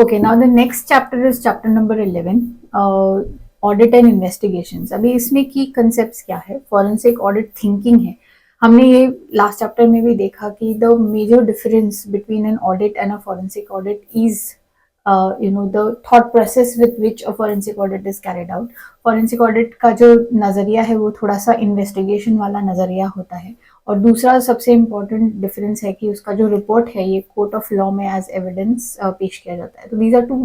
Okay, now the next chapter is chapter number 11, audit and investigations. अभी इसमें की concepts क्या है, फॉरेंसिक ऑडिट थिंकिंग है। हमने ये लास्ट चैप्टर में भी देखा कि the major difference between an audit and a forensic audit is the thought process with which a forensic audit is carried out. Forensic audit का जो नज़रिया है वो थोड़ा सा इन्वेस्टिगेशन वाला नज़रिया होता है, और दूसरा सबसे इम्पोर्टेंट डिफरेंस है कि उसका जो रिपोर्ट है ये कोर्ट ऑफ लॉ में एज एविडेंस पेश किया जाता है। तो these are two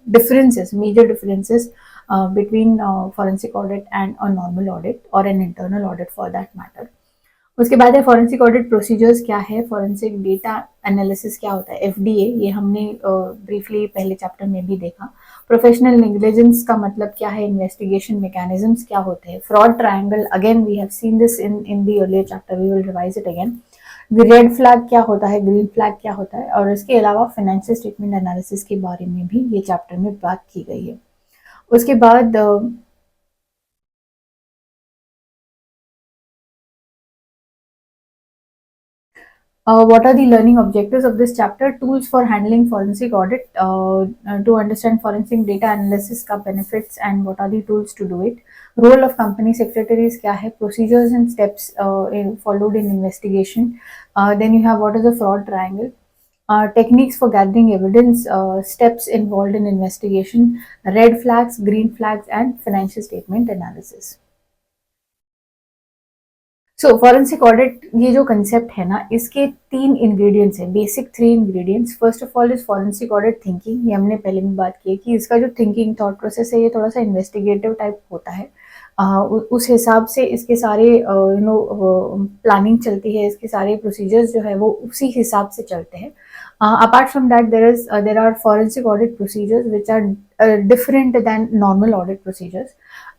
differences, major differences between forensic audit and a normal audit or an internal audit for that matter. उसके बाद है फॉरेंसिक ऑडिट प्रोसीजर्स क्या है, फॉरेंसिक डेटा एनालिसिस क्या होता है, एफडीए, ये हमने ब्रीफली पहले चैप्टर में भी देखा। प्रोफेशनल नेग्लिजेंस का मतलब क्या है, इन्वेस्टिगेशन मैकेनिज्म्स क्या होते हैं, fraud triangle, again we have seen this in the earlier chapter, we will revise it again. Red flag क्या होता है, ग्रीन फ्लैग क्या होता है, और इसके अलावा फाइनेंशियल स्टेटमेंट एनालिसिस के बारे में भी ये चैप्टर में बात की गई है। उसके बाद what are the learning objectives of this chapter? Tools for handling forensic audit, to understand forensic data analysis का benefits and what are the tools to do it. Role of company secretaries क्या है, procedures and steps followed in investigation. Then you have what is the fraud triangle. Techniques for gathering evidence, steps involved in investigation, red flags, green flags, and financial statement analysis. So forensic audit, ये जो concept है ना, इसके 3 ingredients हैं, basic 3 ingredients. First of all is forensic audit thinking, ये हमने पहले भी बात की है कि इसका जो थिंकिंग थॉट प्रोसेस है ये थोड़ा सा इन्वेस्टिगेटिव टाइप होता है। उस हिसाब से इसके सारे प्लानिंग चलती है, इसके सारे प्रोसीजर्स जो है वो उसी हिसाब से चलते हैं। Apart from that there are forensic audit procedures which are different than normal audit procedures.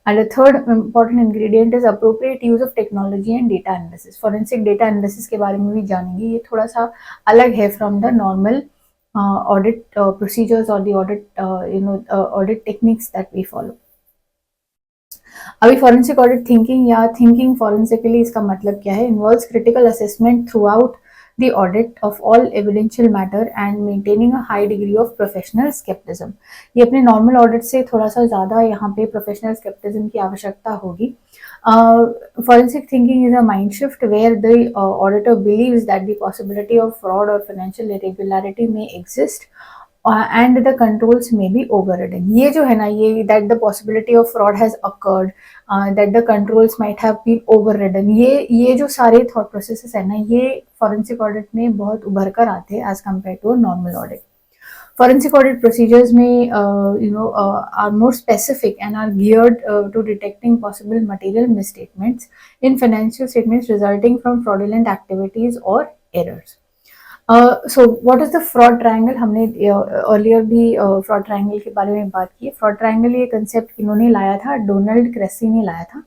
And the third important ingredient is appropriate use of technology and data analysis. Forensic data analysis के बारे में भी जानेंगे, ये थोड़ा सा अलग है from the normal audit procedures or the audit techniques that we follow. अभी फॉरेंसिक ऑडिट थिंकिंग या थिंकिंग फॉरेंसिकली, इसका मतलब क्या है, involves critical assessment through out the audit of all evidential matter and maintaining a high degree of professional skepticism. ये अपने normal audit से थोड़ा सा ज़्यादा यहाँ पे professional skepticism की आवश्यकता होगी. Forensic thinking is a mind shift where the auditor believes that the possibility of fraud or financial irregularity may exist and the controls may be overridden. ये जो है ना, ये that the possibility of fraud has occurred, that the controls might have been overridden, ये जो सारे thought processes है ना, ये forensic audit में बहुत उभर कर आते हैं as compared to a normal audit. Forensic audit procedures may are more specific and are geared to detecting possible material misstatements in financial statements resulting from fraudulent activities or errors. So what is the fraud triangle, हमने earlier भी fraud triangle के बारे में बात की है। Fraud triangle ये concept इन्होंने लाया था, डोनाल्ड क्रेसी ने लाया था.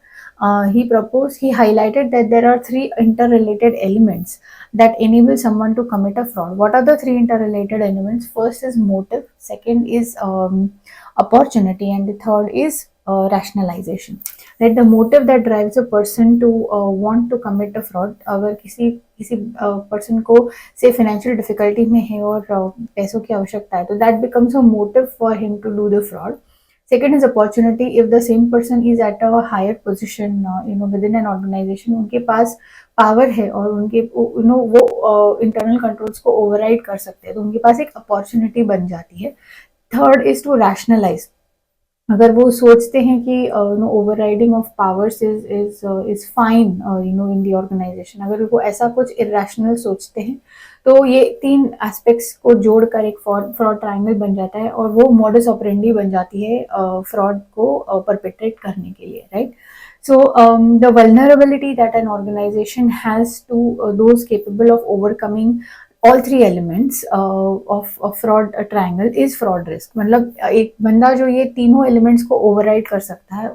he highlighted that there are 3 interrelated elements that enable someone to commit a fraud. What are the 3 interrelated elements? First is motive, second is opportunity, and the third is rationalization. That the motive that drives a person to want to commit a fraud, अगर किसी person को से financial difficulty में है और पैसों की आवश्यकता है, तो that becomes a motive for him to do the fraud. Second is opportunity. If the same person is at a higher position, within an organization, उनके पास पावर है और उनके वो इंटरनल कंट्रोल्स को ओवरराइड कर सकते हैं, तो उनके पास एक अपॉर्चुनिटी बन जाती है. Third is to rationalise. अगर वो सोचते हैं कि overriding of powers is fine in the organisation, अगर वो ऐसा कुछ इरेशनल सोचते हैं, तो ये 3 एस्पेक्ट्स को जोड़कर एक फ्रॉड ट्रायंगल बन जाता है और वो मॉडस ऑपरेंडी बन जाती है फ्रॉड को परपेट्रेट करने के लिए, right. So the vulnerability that an organization has to those capable of overcoming all 3 elements of fraud triangle is fraud risk. मतलब एक बंदा जो ये तीनों एलिमेंट्स को ओवरराइड कर सकता है,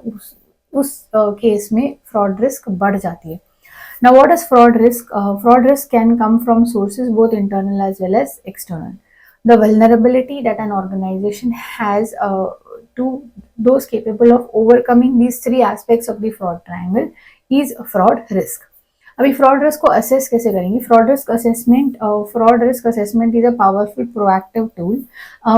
उस केस में फ्रॉड रिस्क बढ़ जाती है. Now what is fraud risk? Fraud risk can come from sources both internal as well as external. The vulnerability that an organization has to those capable of overcoming these 3 aspects of the fraud triangle is fraud risk. अभी fraud risk को assess कैसे करेंगे? Fraud risk assessment is a powerful proactive tool.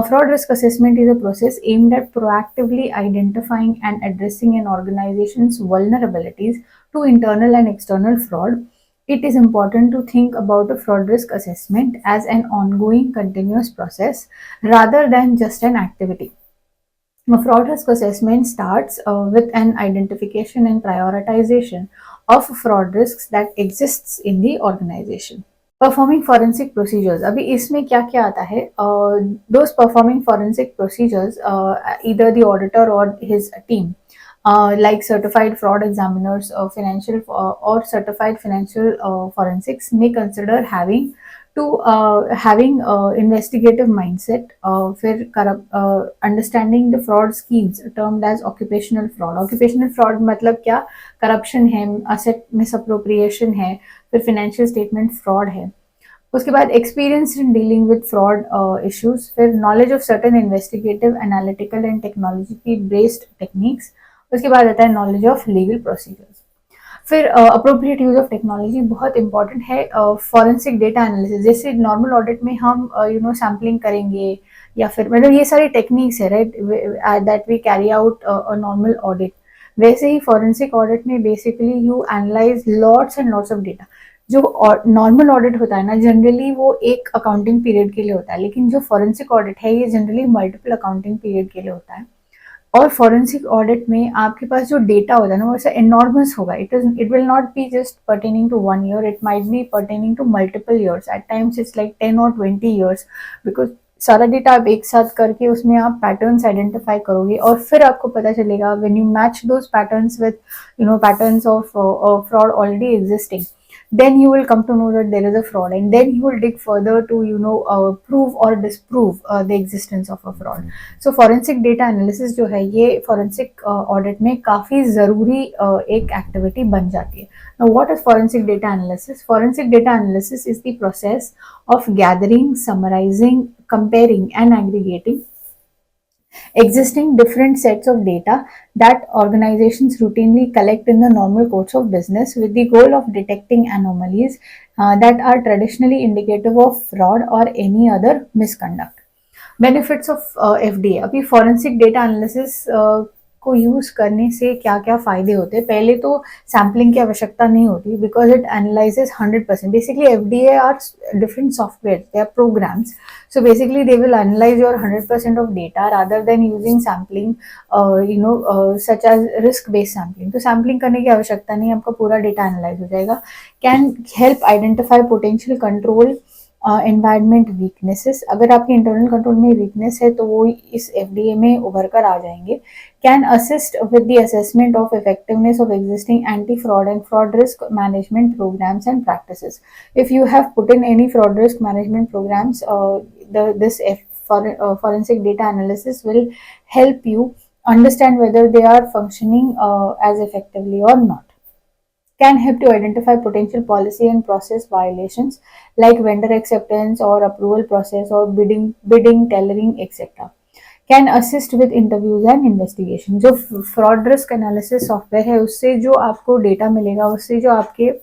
Fraud risk assessment is a process aimed at proactively identifying and addressing an organization's vulnerabilities to internal and external fraud. It is important to think about a fraud risk assessment as an ongoing continuous process rather than just an activity. A fraud risk assessment starts with an identification and prioritization of fraud risks that exists in the organization. Performing forensic procedures, अभी इसमें क्या क्या आता है? Those performing forensic procedures, either the auditor or his team, like certified fraud examiners, financial or certified financial forensics may consider having investigative mindset. फिर understanding the fraud schemes termed as occupational fraud. Occupational fraud मतलब क्या? Corruption है, asset misappropriation है, फिर financial statement fraud है. उसके बाद experience in dealing with fraud issues, फिर knowledge of certain investigative analytical and technology based techniques. उसके बाद आता है नॉलेज ऑफ लीगल प्रोसीजर्स. फिर अप्रोप्रिएट यूज ऑफ टेक्नोलॉजी बहुत इंपॉर्टेंट है. फॉरेंसिक डेटा एनालिसिस, जैसे नॉर्मल ऑडिट में हम सैम्पलिंग करेंगे या फिर मतलब ये सारी टेक्निक्स है, right, that we carry out a normal audit. वैसे ही फॉरेंसिक ऑडिट में basically you analyse lots and lots of data. जो नॉर्मल ऑडिट होता है ना, जनरली वो एक अकाउंटिंग पीरियड के लिए होता है, लेकिन जो फॉरेंसिक ऑडिट है ये जनरली मल्टीपल अकाउंटिंग पीरियड के लिए होता है. और फॉरेंसिक ऑडिट में आपके पास जो डेटा होता है ना वो ऐसा एनॉर्मस होगा. It will not be just pertaining to 1 year, it might be pertaining to multiple years. At times it's like 10 or 20 years, because सारा डेटा आप एक साथ करके उसमें आप पैटर्न्स आइडेंटिफाई करोगे और फिर आपको पता चलेगा when you match those patterns with patterns of fraud already existing, then you will come to know that there is a fraud, and then you will dig further to prove or disprove the existence of a fraud. So forensic data analysis जो है ये forensic audit में काफी जरूरी एक activity बन जाती है. Now what is forensic data analysis? Forensic data analysis is the process of gathering, summarizing, comparing and aggregating existing different sets of data that organizations routinely collect in the normal course of business with the goal of detecting anomalies that are traditionally indicative of fraud or any other misconduct. Benefits of FDA, अभी forensic data analysis को use करने से क्या क्या फायदे होते हैं? पहले तो सैम्पलिंग की आवश्यकता नहीं होती because it analyses 100%. Basically FDA are different software, they are programs. So basically they will analyze your 100% of data rather than using sampling, such as risk based sampling. तो sampling करने की आवश्यकता नहीं, आपका पूरा डेटा एनालाइज हो जाएगा. Can help identify potential control environment weaknesses. अगर आपके इंटरनल कंट्रोल में वीकनेस है तो वो इस एफडीए में उभर कर आ जाएंगे. Can assist with the assessment of effectiveness of existing anti fraud and fraud risk management programmes and practices. If you have put in any fraud risk management programmes, this forensic data analysis will help you understand whether they are functioning as effectively or not. Can help to identify potential policy and process violations like vendor acceptance or approval process or bidding tailoring, etc. Can assist with interviews and investigation. जो fraud risk analysis software है उससे जो आपको data मिलेगा, उससे जो आपके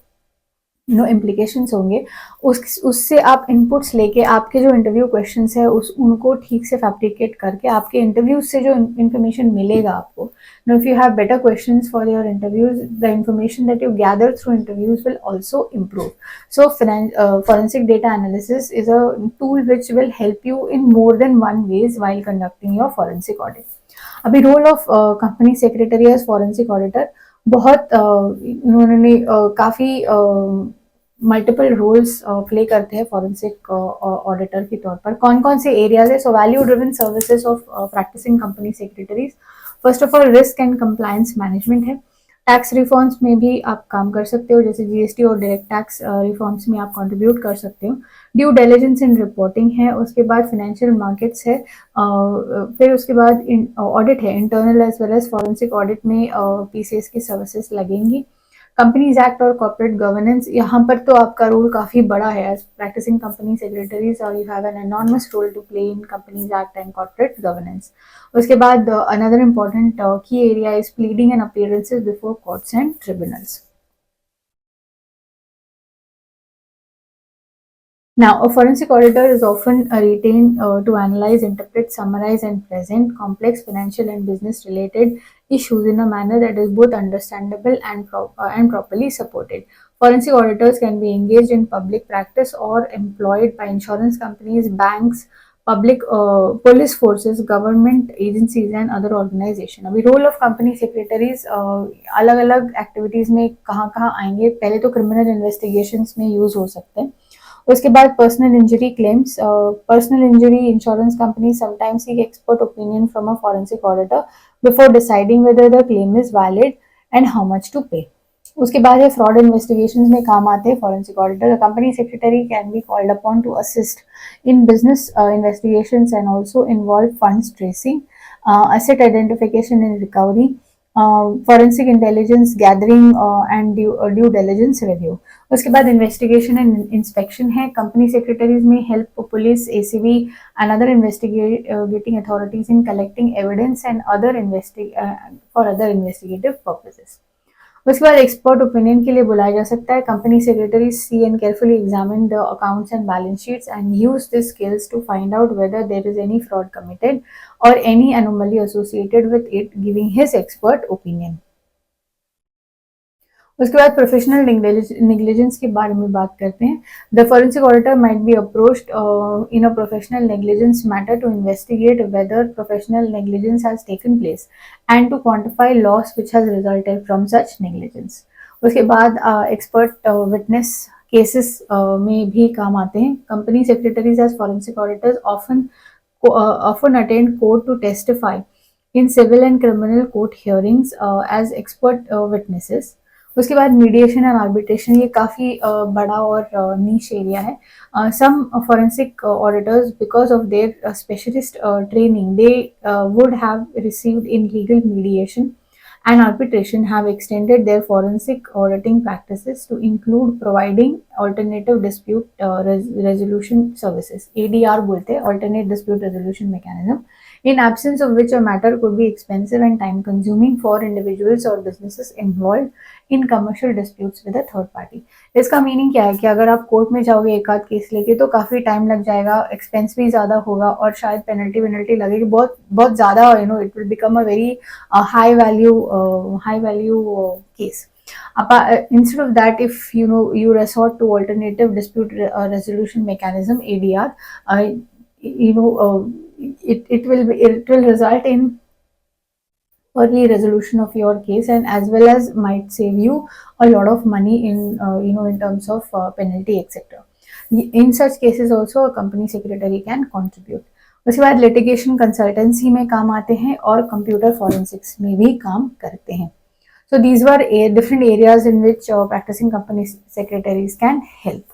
implications होंगे, उससे आप इनपुट्स लेके आपके जो इंटरव्यू क्वेश्चंस है उनको ठीक से फैब्रिकेट करके आपके इंटरव्यूज से जो इन्फॉर्मेशन मिलेगा आपको, if you have better questions for your interviews, the information that you gather through interviews will also improve. So forensic data analysis is a tool which will help you in more than one ways while conducting your forensic audit. अभी role of company secretary as forensic auditor, बहुत उन्होंने काफ़ी multiple roles play करते हैं forensic auditor के तौर पर. कौन कौन से एरियाज है? So value driven services of practising company secretaries. First of all risk and compliance management है. टैक्स रिफॉर्म्स में भी आप काम कर सकते हो, जैसे जीएसटी और डायरेक्ट टैक्स रिफॉर्म्स में आप कंट्रीब्यूट कर सकते हो. ड्यू डिलिजेंस इन रिपोर्टिंग है. उसके बाद फाइनेंशियल मार्केट्स है. फिर उसके बाद ऑडिट है, internal as well as forensic audit में पीसीएस की सर्विसेज लगेंगी. कंपनीज एक्ट और कॉर्पोरेट गवर्नेंस, यहाँ पर तो आपका रोल काफ़ी बड़ा है एज प्रैक्टिसिंग कंपनी सेक्रेटरीज, और you have an enormous role to play in companies act and corporate governance. उसके बाद another important key area is pleading and appearances before courts and tribunals. Now, a forensic auditor is often retained to analyze, interpret, summarize, and present complex financial and business related issues in a manner that is both understandable and properly supported. Forensic auditors can be engaged in public practice or employed by insurance companies, banks, public police forces, government agencies, and other organizations. अभी role of company secretaries अलग अलग activities में कहाँ कहाँ आएंगे. पहले तो criminal investigations में यूज हो सकते हैं. उसके बाद personal injury claims. Personal injury insurance company sometimes seek expert opinion from a forensic auditor before deciding whether the claim is valid and how much to pay. उसके बाद है फ्रॉड इन्वेस्टिगेशंस में काम आते हैं forensic auditor. The company secretary can be called upon two assist in business investigations and also involve funds tracing, asset identification and recovery, forensic intelligence gathering and due diligence review. उसके बाद investigation and inspection है. Company secretaries में help police, ACB and other investigating authorities in collecting evidence and other for other investigative purposes. उसके बाद expert opinion के लिए बुलाया जा सकता है. Company secretary see and carefully examine the accounts and balance sheets and use this skills to find out whether there is any fraud committed or any anomaly associated with it, giving his expert opinion. उसके बाद professional negligence के बारे में बात करते हैं. The forensic auditor might be approached in a professional negligence matter to investigate whether professional negligence has taken place and to quantify loss which has resulted from such negligence. उसके बाद expert witness cases में भी काम आते हैं. Company secretaries as forensic auditors often attend court to testify in civil and criminal court hearings as expert witnesses. उसके बाद mediation and arbitration, ये काफ़ी बड़ा और नीश एरिया है. Some forensic auditors because of their specialist training they would have received in legal mediation and arbitration have extended their forensic auditing practices to include providing alternative dispute resolution services. ADR बोलते हैं, alternate dispute resolution mechanism, in absence of which a matter could be expensive and time consuming for individuals or businesses involved in commercial disputes with a third party. इसका meaning क्या है कि अगर आप court में जाओगे एक आध केस लेके तो काफ़ी टाइम लग जाएगा, एक्सपेंस भी ज़्यादा होगा और शायद पेनल्टी लगेगी बहुत बहुत ज़्यादा. It will become a very high value case. Instead of that, if you resort to alternative dispute resolution mechanism, ADR, it will result in early resolution of your case and as well as might save you a lot of money in terms of penalty etc. In such cases also a company secretary can contribute. उसके बाद litigation consultancy में काम आते हैं और computer forensics में भी काम करते हैं. So these were different areas in which practising company secretaries can help.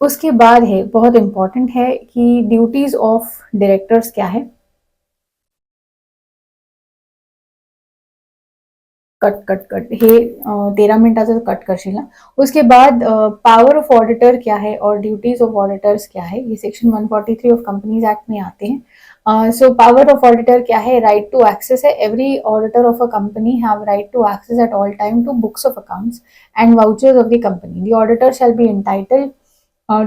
उसके बाद है बहुत इंपॉर्टेंट है कि ड्यूटीज ऑफ डायरेक्टर्स क्या है. कट हे 13 मिनिटाचं कट करशील ना. उसके बाद पावर ऑफ ऑडिटर क्या है और ड्यूटीज ऑफ ऑडिटर्स क्या है, ये सेक्शन 143 ऑफ कंपनीज एक्ट में आते हैं. सो पावर ऑफ ऑडिटर क्या है, राइट टू एक्सेस है. Every auditor of a company have right to access at all time to books of accounts and vouchers of the company. The auditor shall be entitled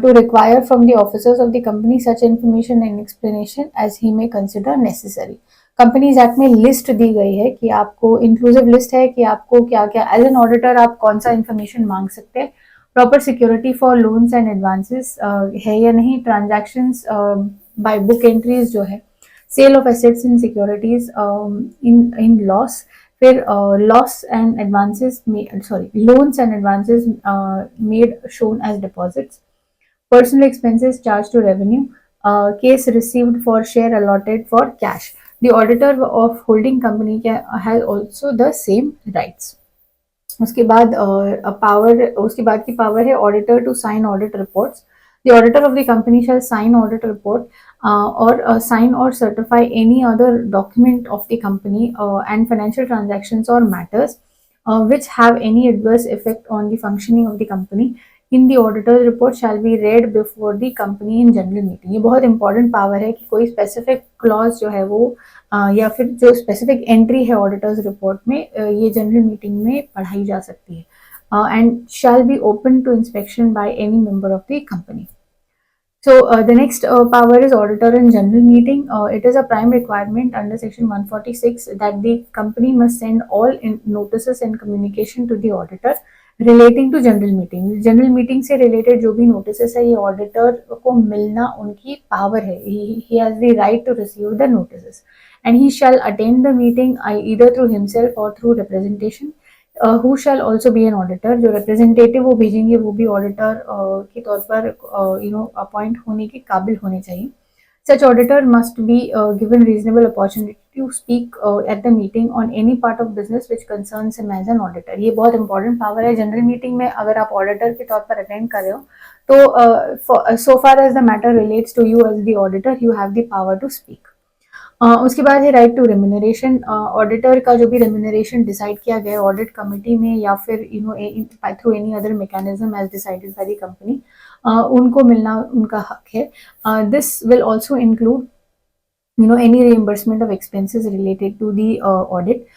to require from the officers of the company such information and explanation as he may consider necessary. Companies act में list दी गई है कि आपको inclusive list है कि आपको क्या क्या एज एन ऑडिटर आप कौन सा इन्फॉर्मेशन मांग सकते हैं. Proper security for loans and advances है या नहीं, ट्रांजैक्शंस बाय बुक एंट्रीज जो है, sale of assets in securities in loss, फिर loss and advances loans and advances made shown as deposits, personal expenses charged to revenue, case received for share allotted for cash. The auditor of holding company has also the same rights. उसके बाद उसके बाद की power है auditor to sign audit reports. The auditor of the company shall sign audit report or sign or certify any other document of the company and financial transactions or matters which have any adverse effect on the functioning of the company in the auditor's report shall be read before the company in general meeting. ये बहुत important power है कि कोई specific clause जो है वो या फिर जो स्पेसिफिक एंट्री है ऑडिटर्स रिपोर्ट में ये जनरल मीटिंग में पढ़ाई जा सकती है and shall be open to inspection by any member of the company. So the next power is auditor and general meeting. It is a prime requirement under section 146 that the company must send all notices and communication to the auditor relating to general meeting. General meeting से related जो भी notices है ये auditor को मिलना उनकी power है. He has the right to receive the notices and he shall attend the meeting either through himself or through representation. Who shall also be an auditor. जो रिप्रेजेंटेटिव वो भेजेंगे वो भी ऑडिटर के तौर पर अपॉइंट होने के काबिल होने चाहिए. Such auditor must be given reasonable opportunity to speak at the meeting on any part of business which concerns him as an auditor. ये बहुत important power है. जनरल मीटिंग में अगर आप ऑडिटर के तौर पर अटेंड कर रहे हो तो so far as the matter relates to you as the auditor, you have the power to speak. उसके बाद है राइट टू रेम्यूनरेशन. ऑडिटर का जो भी रेम्यूनरेशन डिसाइड किया गया ऑडिट कमेटी में या फिर through any other mechanism as decided by the company, उनको मिलना उनका हक है. This will also include any reimbursement of expenses related to the audit.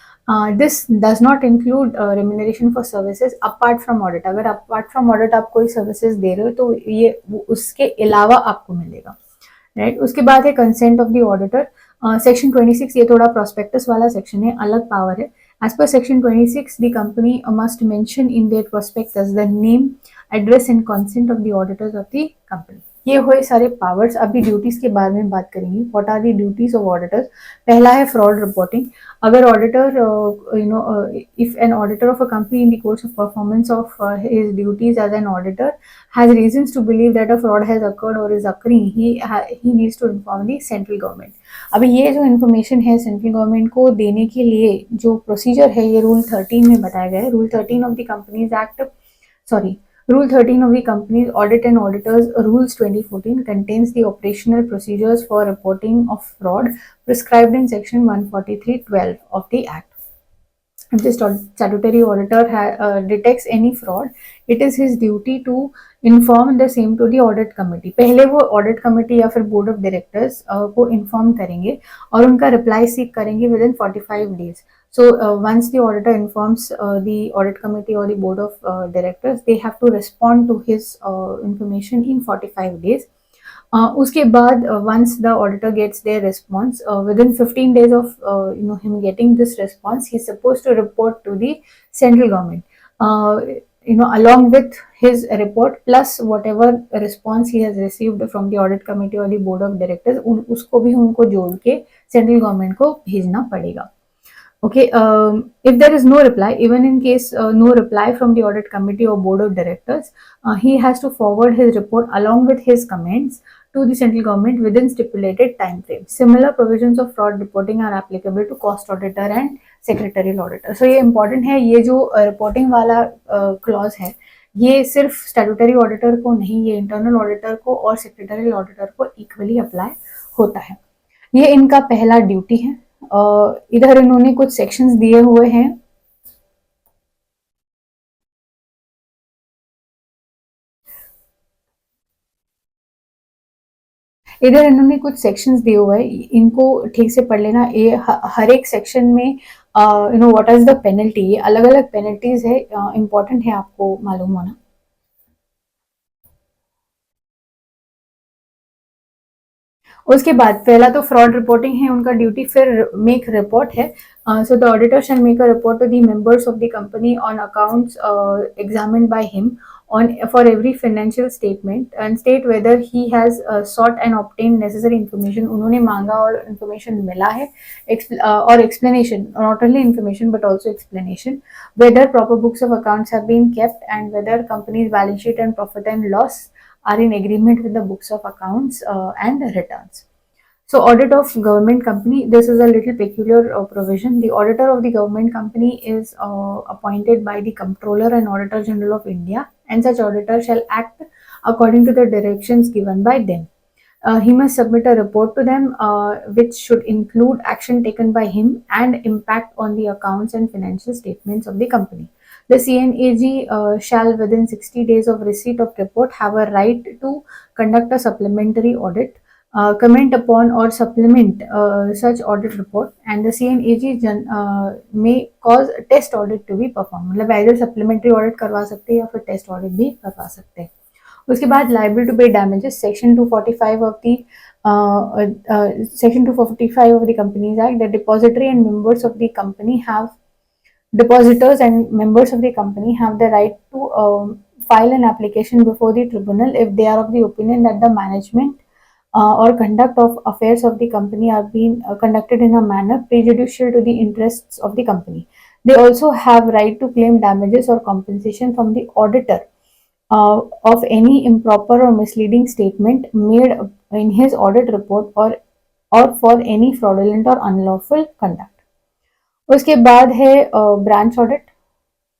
This does not include remuneration for services apart from audit. अगर apart from audit आप कोई services दे रहे हो तो ये उसके अलावा आपको मिलेगा, राइट. उसके बाद है consent of the auditor. Section 26 ये थोड़ा प्रोस्पेक्टस वाला सेक्शन है, अलग पावर है. As per section 26 the company must mention in their prospectus the name, address and consent of the auditors of the company. ये हुए सारे पावर्स. अभी ड्यूटीज के बारे में बात करेंगे. What are the duties of auditors. पहला है फ्रॉड रिपोर्टिंग. अगर auditor if an auditor of a company in the course of performance of his duties as an auditor has reasons to believe that a fraud has occurred or is occurring, he needs to inform the central government. अभी ये जो information है central government को देने के लिए जो procedure है ये रूल 13 में बताया गया है. Rule 13 of the companies act, sorry, Rule 13 of the Companies Audit and Auditors Rules 2014 contains the operational procedures for reporting of fraud prescribed in section 143(12) of the Act. If the statutory auditor detects any fraud, it is his duty to inform the same to the audit committee. पहले वो audit committee या फिर board of directors को inform करेंगे और उनका reply seek करेंगे within 45 days. So once the auditor informs the audit committee or the board of directors, they have to respond to his information in 45 days. उसके बाद once the auditor gets their response, within 15 days of him getting this response, he is supposed to report to the central government, along with his report plus whatever response he has received from the audit committee or the board of directors, उसको भी उनको जोड़ के central government को भेजना पड़ेगा. Okay, if there is no reply, even in case no reply from the audit committee or board of directors, he has to forward his report along with his comments to the central government within stipulated time frame. Similar provisions of fraud reporting are applicable to cost auditor and secretarial auditor. So ये important है. ये जो reporting वाला clause है ये सिर्फ statutory auditor को नहीं, ये इंटरनल ऑडिटर को और सेक्रेटरियल ऑडिटर को इक्वली अप्लाई होता है. ये इनका पहला ड्यूटी है. इधर इन्होंने कुछ सेक्शंस दिए हुए हैं. इधर इन्होंने कुछ सेक्शंस दिए हुए हैं, इनको ठीक से पढ़ लेना. ये हर एक सेक्शन में व्हाट इज द पेनल्टी, ये अलग अलग पेनल्टीज है, इंपॉर्टेंट है आपको मालूम होना. उसके बाद पहला तो फ्रॉड रिपोर्टिंग है उनका ड्यूटी. फिर मेक रिपोर्ट है. So the auditor shall make a report to the members of the company on accounts examined by him on for every financial statement and state whether he has sought and obtained necessary information. उन्होंने मांगा और information मिला है, और explanation, not only information but also explanation, whether proper books of accounts have been kept and whether company's balance sheet and profit and loss are in agreement with the books of accounts and returns. So audit of government company, this is a little peculiar provision. The auditor of the government company is appointed by the Comptroller and Auditor General of India, and such auditor shall act according to the directions given by them. He must submit a report to them which should include action taken by him and impact on the accounts and financial statements of the company. The CNAG shall within 60 days of receipt of report have a right to conduct a supplementary audit, comment upon or supplement such audit report, and the CNAG may cause a test audit to be performed. मतलब either supplementary audit करवा सकते हैं या फिर test audit भी करवा सकते हैं. उसके बाद liable to pay damages, section 245 of the section 245 of the Companies Act. The depository and members of the company have depositors and members of the company have the right to file an application before the tribunal if they are of the opinion that the management or conduct of affairs of the company are being conducted in a manner prejudicial to the interests of the company. They also have right to claim damages or compensation from the auditor of any improper or misleading statement made in his audit report or for any fraudulent or unlawful conduct. उसके बाद है branch audit.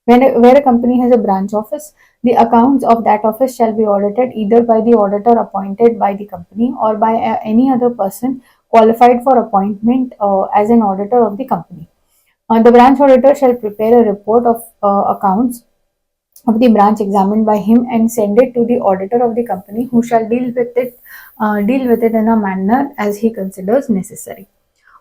Where a company has a branch office, the accounts of that office shall be audited either by the auditor appointed by the company or by any other person qualified for appointment as an auditor of the company. The branch auditor shall prepare a report of accounts of the branch examined by him and send it to the auditor of the company, who shall deal with it in a manner as he considers necessary.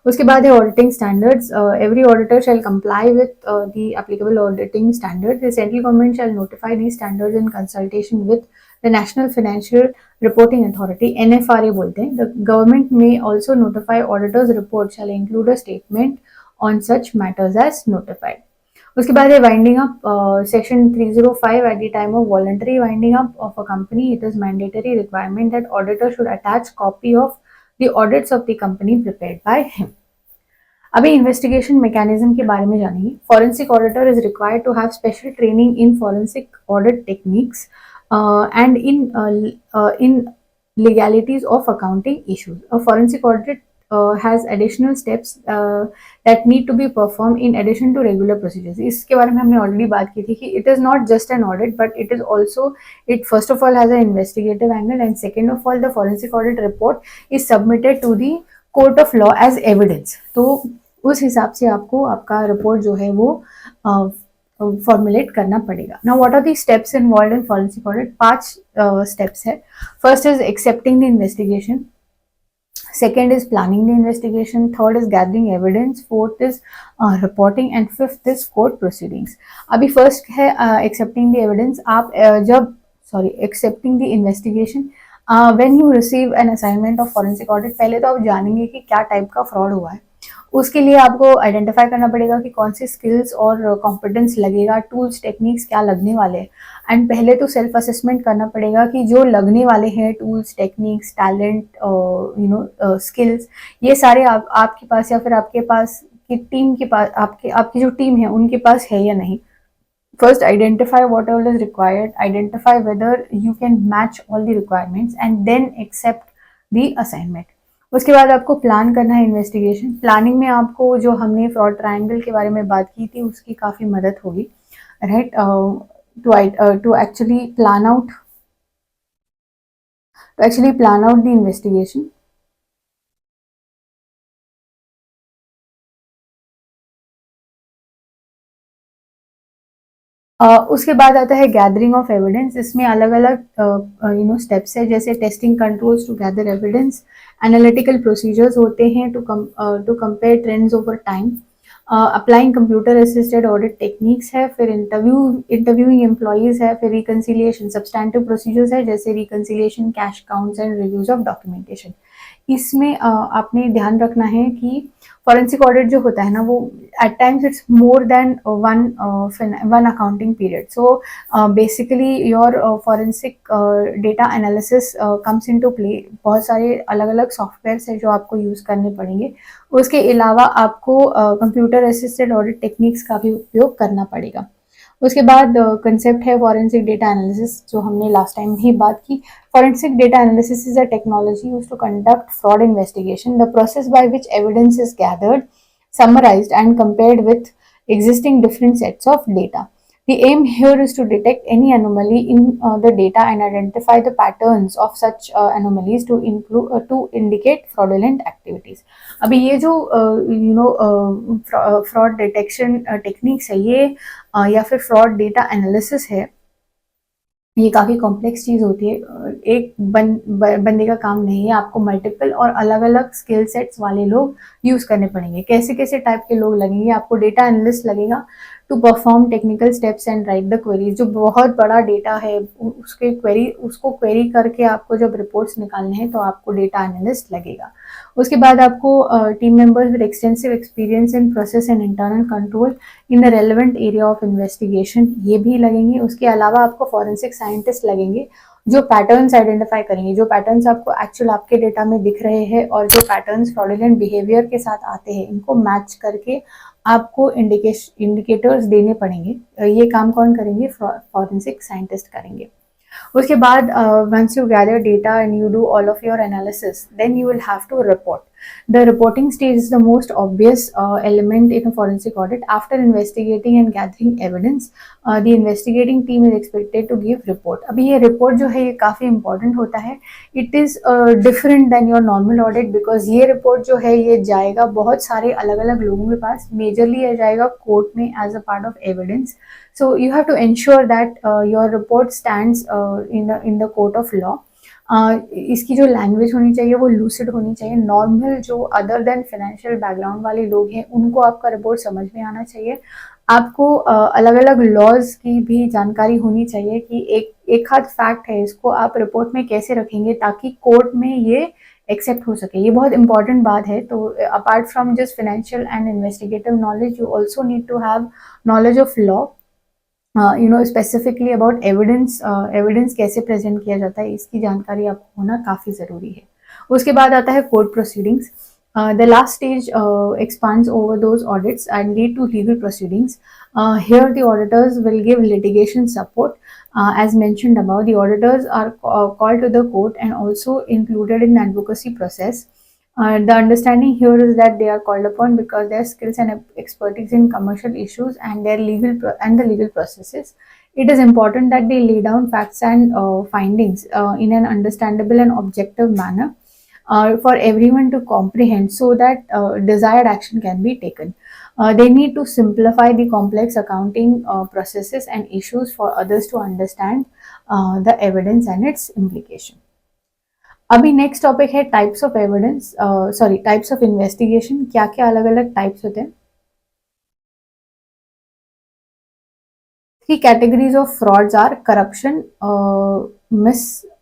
उसके बाद है auditing standards. Every auditor shall comply with the applicable auditing standards. The central government shall notify the standards in consultation with the National Financial Reporting Authority, NFRA बोलते हैं. The government may also notify auditor's report shall include a statement on such matters as notified. उसके बाद है winding up. Section 305 at the time of voluntary winding up of a company it is mandatory requirement that auditor should attach copy of the audits of the company prepared by him. अभी investigation mechanism के बारे में जानेंगे. Forensic auditor is required to have special training in forensic audit techniques and in legalities of accounting issues. A forensic audit has additional steps that need to be performed in addition to regular procedures. इसके बारे में हमने already बात की थी कि it is not just an audit but it is also, it first of all has an investigative angle and second of all the forensic audit report is submitted to the court of law as evidence. तो उस हिसाब से आपको आपका report जो है वो formulate करना पड़ेगा. Now what are the steps involved in forensic audit? 5 steps है. First is accepting the investigation, second is planning the investigation, third is gathering evidence, fourth is reporting and fifth is court proceedings. अभी first है accepting the evidence. आप accepting the investigation, when you receive an assignment of forensic audit, पहले तो आप जानेंगे कि क्या type का फ्रॉड हुआ है. उसके लिए आपको आइडेंटिफाई करना पड़ेगा कि कौन सी स्किल्स और कॉम्पिटेंस लगेगा, टूल्स टेक्निक्स क्या लगने वाले हैं. एंड पहले तो सेल्फ असेसमेंट करना पड़ेगा कि जो लगने वाले हैं टूल्स टेक्निक्स टैलेंट स्किल्स, ये सारे आपके पास या फिर आपके पास की टीम के पास, आपकी जो टीम है उनके पास है या नहीं. First, identify what all is required, identify whether you can match all the requirements and then accept the assignment. उसके बाद आपको प्लान करना है इन्वेस्टिगेशन. प्लानिंग में आपको जो हमने फ्रॉड ट्रायंगल के बारे में बात की थी उसकी काफ़ी मदद होगी, right, to actually plan out the investigation. उसके बाद आता है गैदरिंग ऑफ एविडेंस. इसमें अलग अलग स्टेप्स है, जैसे testing controls to gather evidence, analytical procedures होते हैं to compare trends over time, applying computer assisted audit techniques है, फिर इंटरव्यूइंग एम्प्लॉयज़ है, फिर रिकन्सिलिएशन सब्सटैंटिव प्रोसीजर्स है जैसे reconciliation, cash counts and reviews of documentation. इसमें आपने ध्यान रखना है कि फॉरेंसिक ऑडिट जो होता है ना वो at times it's more than one accounting period. So basically your forensic data analysis comes into play. बहुत सारे अलग अलग सॉफ्टवेयर्स है जो आपको यूज़ करने पड़ेंगे. उसके अलावा आपको कंप्यूटर असिस्टेड ऑडिट टेक्निक्स का भी उपयोग करना पड़ेगा. उसके बाद कंसेप्ट है फॉरेंसिक डेटा एनालिसिस, जो हमने लास्ट टाइम ही बात की. Forensic data analysis is a technology used to conduct fraud investigation. The process by which evidence is gathered, summarized, and compared with existing different sets of data. The aim here is to detect any anomaly in the data and identify the patterns of such anomalies to indicate fraudulent activities. अभी ये जो fraud detection techniques है ये या फिर fraud data analysis है, ये काफ़ी कॉम्प्लेक्स चीज़ होती है. एक बंदे का काम नहीं है, आपको मल्टीपल और अलग अलग स्किल सेट्स वाले लोग यूज़ करने पड़ेंगे. कैसे कैसे टाइप के लोग लगेंगे? आपको डेटा एनालिस्ट लगेगा to perform technical steps and write the queries. जो बहुत बड़ा डेटा है उसके उसको क्वेरी करके आपको जब रिपोर्ट्स निकालने हैं तो आपको डेटा एनालिस्ट लगेगा। उसके बाद आपको team members with extensive experience in process and internal control in the relevant area of investigation, ये भी लगेंगे। उसके अलावा आपको फॉरेंसिक साइंटिस्ट लगेंगे जो पैटर्न्स आइडेंटिफाई करेंगे, जो पैटर्न्स आपको एक्चुअल आपके डेटा में दिख रहे हैं और जो पैटर्न्स फ्रॉडुलेंट बिहेवियर के साथ आते हैं, इनको मैच करके आपको इंडिकेटर्स देने पड़ेंगे। ये काम कौन करेंगे? फॉरेंसिक साइंटिस्ट करेंगे। उसके बाद once you gather data and you do all of your analysis, then you will have to report. The reporting stage is the most obvious element in a forensic audit. After investigating and gathering evidence, the investigating team is expected to give report. अभी ये report जो है ये काफ़ी important होता है. It is different than your normal audit because ये report जो है ये जाएगा बहुत सारे अलग अलग लोगों के पास. Majorly ये जाएगा कोर्ट में as a part of evidence. So you have to ensure that your report stands in the court of law. इसकी जो लैंग्वेज होनी चाहिए वो लूसिड होनी चाहिए। नॉर्मल जो अदर देन फाइनेंशियल बैकग्राउंड वाले लोग हैं उनको आपका रिपोर्ट समझ में आना चाहिए। आपको अलग अलग लॉज की भी जानकारी होनी चाहिए कि एक आध फैक्ट है इसको आप रिपोर्ट में कैसे रखेंगे ताकि कोर्ट में ये एक्सेप्ट हो सके। ये बहुत इंपॉर्टेंट बात है। तो apart from just financial and investigative knowledge, you also need to have knowledge of law, specifically about evidence कैसे प्रेजेंट किया जाता है, इसकी जानकारी आपको होना काफ़ी ज़रूरी है। उसके बाद आता है court proceedings. The last stage expands over those audits and lead to legal proceedings. Here the auditors will give litigation support. As mentioned above, the auditors are called to the court and also included in the advocacy process. The understanding here is that they are called upon because their skills and expertise in commercial issues and their the legal processes. It is important that they lay down facts and findings in an understandable and objective manner for everyone to comprehend so that desired action can be taken. They need to simplify the complex accounting processes and issues for others to understand the evidence and its implication. अभी next topic है types of evidence, types of investigation. क्या क्या अलग अलग types होते हैं? Three categories of frauds are corruption,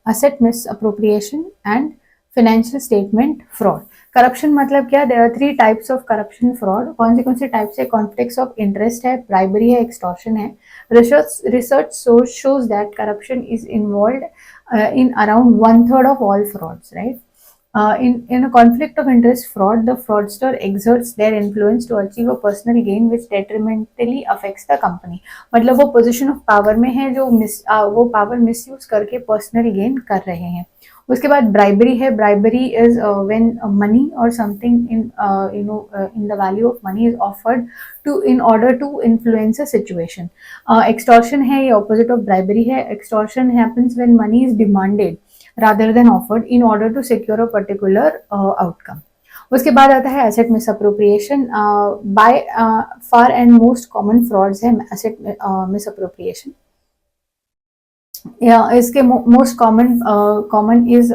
asset misappropriation and financial statement fraud. Corruption मतलब क्या? There are three types of corruption fraud. कौन से टाइप्स है? कॉन्फ्लिक्ट्स ऑफ इंटरेस्ट है, ब्राइबरी है, एक्सटॉर्शन है। Research shows that corruption is involved in around 1/3 of all frauds, right? In a conflict of interest fraud, the fraudster exerts their influence to achieve a personal gain which detrimentally affects the company. मतलब वो position of power में है जो वो power misuse करके personal gain कर रहे हैं। उसके बाद ब्राइबरी है। Bribery is when money or something in the value of money is offered to in order to influence a situation. Extortion है, ये ऑपोजिट ऑफ ब्राइबरी है। Extortion happens when money is demanded rather than offered in order to secure a particular outcome. उसके बाद आता है asset misappropriation. By far and most common frauds है asset misappropriation. इसके most common is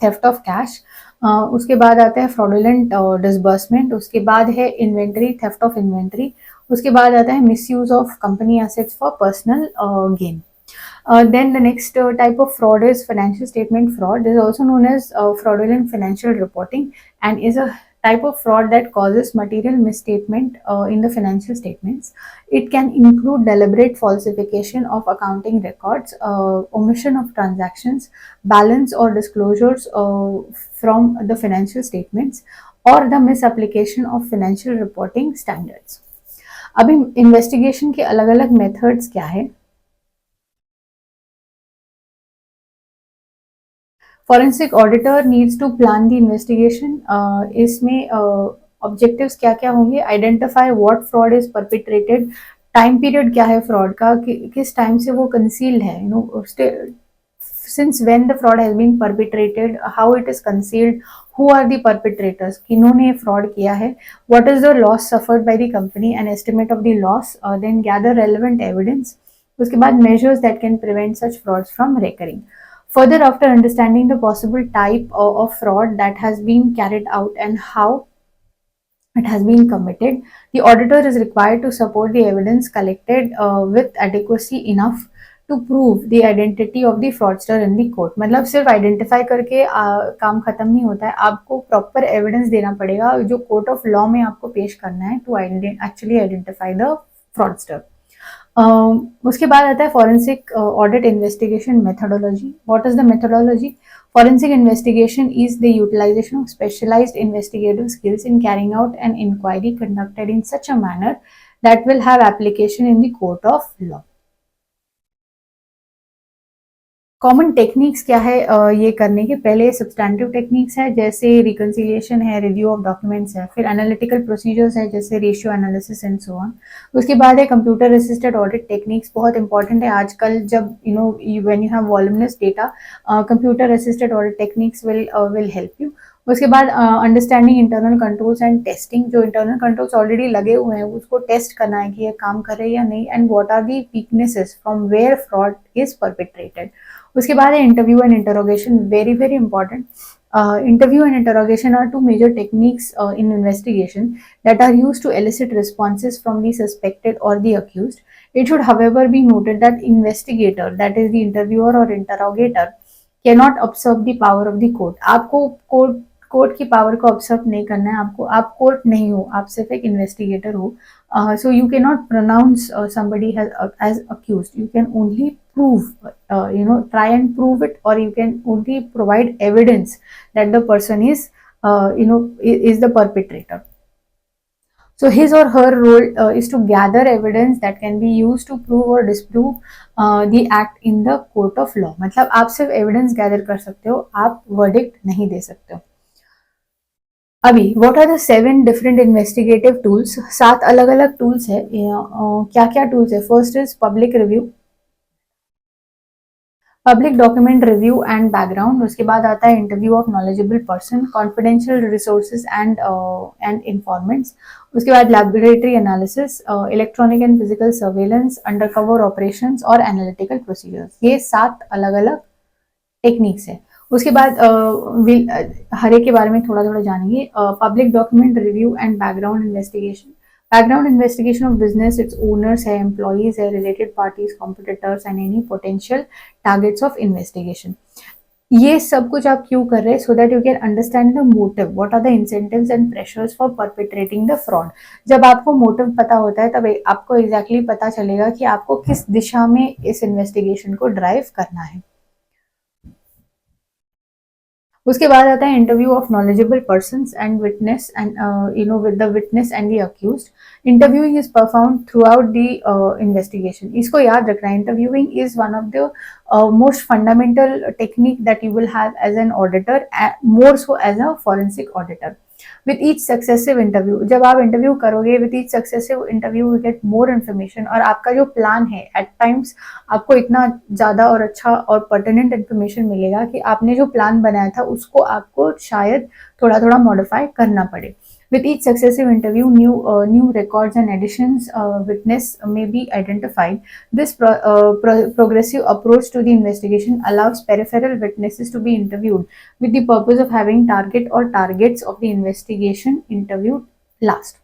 theft of cash. उसके बाद आता है फ्रॉडुलेंट डिसबर्समेंट। उसके बाद है इन्वेंटरी, थेफ्ट ऑफ इन्वेंटरी। उसके बाद आता है misuse of company assets for personal gain. Then the next type of fraud is financial statement fraud. This is also known as fraudulent financial reporting and is a type of fraud that causes material misstatement in the financial statements. It can include deliberate falsification of accounting records, omission of transactions, balance or disclosures from the financial statements, or the misapplication of financial reporting standards. अभी investigation के अलग अलग methods क्या है? Forensic auditor needs to plan the investigation. इसमें objectives क्या क्या होंगे? Identify what fraud is perpetrated, time period क्या है फ्रॉड का, किस टाइम से वो कंसील्ड है, since when the fraud has been perpetrated, how it is concealed, who are the perpetrators, किन्होंने fraud किया है, what is the loss suffered by the company, an estimate of the loss, then gather relevant evidence. उसके बाद measures that can prevent such frauds from recurring. Further, after understanding the possible type of fraud that has been carried out and how it has been committed. The auditor is required to support the evidence collected with adequacy enough to prove the identity of the fraudster in the court. मतलब सिर्फ identify करके काम खत्म नहीं होता है, आपको proper evidence देना पड़ेगा जो कोर्ट ऑफ लॉ में आपको पेश करना है to actually identify the fraudster. उसके बाद आता है forensic audit investigation methodology. What is the methodology? Forensic investigation is the utilization of specialized investigative skills in carrying out an inquiry conducted in such a manner that will have application in the court of law. Common techniques क्या है ये करने के? पहले substantive techniques है जैसे reconciliation है, review of documents है, फिर एनालिटिकल प्रोसीजर्स है जैसे ratio analysis and so on. उसके बाद है कंप्यूटर असिस्टेड ऑडिट टेक्निक्स. बहुत इंपॉर्टेंट है आजकल, जब when you have voluminous data, computer assisted audit techniques will help you. उसके बाद understanding internal controls and testing. जो इंटरनल कंट्रोल्स ऑलरेडी लगे हुए हैं उसको टेस्ट करना है कि ये काम कर रहे हैं या नहीं, and what are the weaknesses from where fraud is perpetrated. उसके बाद है interview and interrogation. Very very important. Interview and interrogation are two major techniques in investigation that are used to elicit responses from the suspected or the accused. It should, however, be noted that investigator, that is the interviewer or interrogator, cannot usurp the power of the court. आपको court की power को observe नहीं करना है. आपको, आप court नहीं हो, आप सिर्फ एक इन्वेस्टिगेटर हो. So you cannot pronounce somebody as accused. You can only prove, try and prove it, or you can only provide evidence that the person is the perpetrator. So his or her role is to gather evidence that can be used to prove or disprove the act in the court of law. मतलब आप सिर्फ evidence gather कर सकते हो, आप verdict नहीं दे सकते हो. अभी what are the 7 different investigative tools? 7 अलग अलग टूल्स है. क्या क्या टूल्स है? First is public review, public document review and background. उसके बाद आता है interview of knowledgeable person, confidential resources and informants. उसके बाद laboratory analysis, electronic and physical surveillance, undercover operations और एनालिटिकल प्रोसीजर्स. ये 7 अलग अलग टेक्निक्स है. उसके बाद हर एक के बारे में थोड़ा थोड़ा जानेंगे. Public document review and background investigation. Background investigation of business, its owners है, एम्प्लॉइज है, related parties, competitors and any potential targets of investigation. ये सब कुछ आप क्यों कर रहे हैं? So that you can understand the motive, what are the incentives and pressures for perpetrating the fraud. जब आपको मोटिव पता होता है तब आपको एग्जैक्टली पता चलेगा कि आपको किस दिशा में इस इन्वेस्टिगेशन को ड्राइव करना है. उसके बाद आता है interview of knowledgeable persons and witness and with the witness and the accused. Interviewing is performed throughout the investigation. इसको याद रखना है, interviewing is one of the most fundamental technique that you will have as an auditor, more so as a forensic auditor. With each successive interview, जब आप interview करोगे, with each successive interview you get more information, और आपका जो plan है eight times आपको इतना ज़्यादा और अच्छा और पर्टिनेंट इन्फॉर्मेशन मिलेगा कि आपने जो प्लान बनाया था उसको आपको शायद थोड़ा थोड़ा मॉडिफाई करना पड़े. With each successive interview, new records and additions witness may be identified. This progressive approach to the investigation allows peripheral witnesses to be interviewed with the purpose of having target or targets of the investigation interviewed last.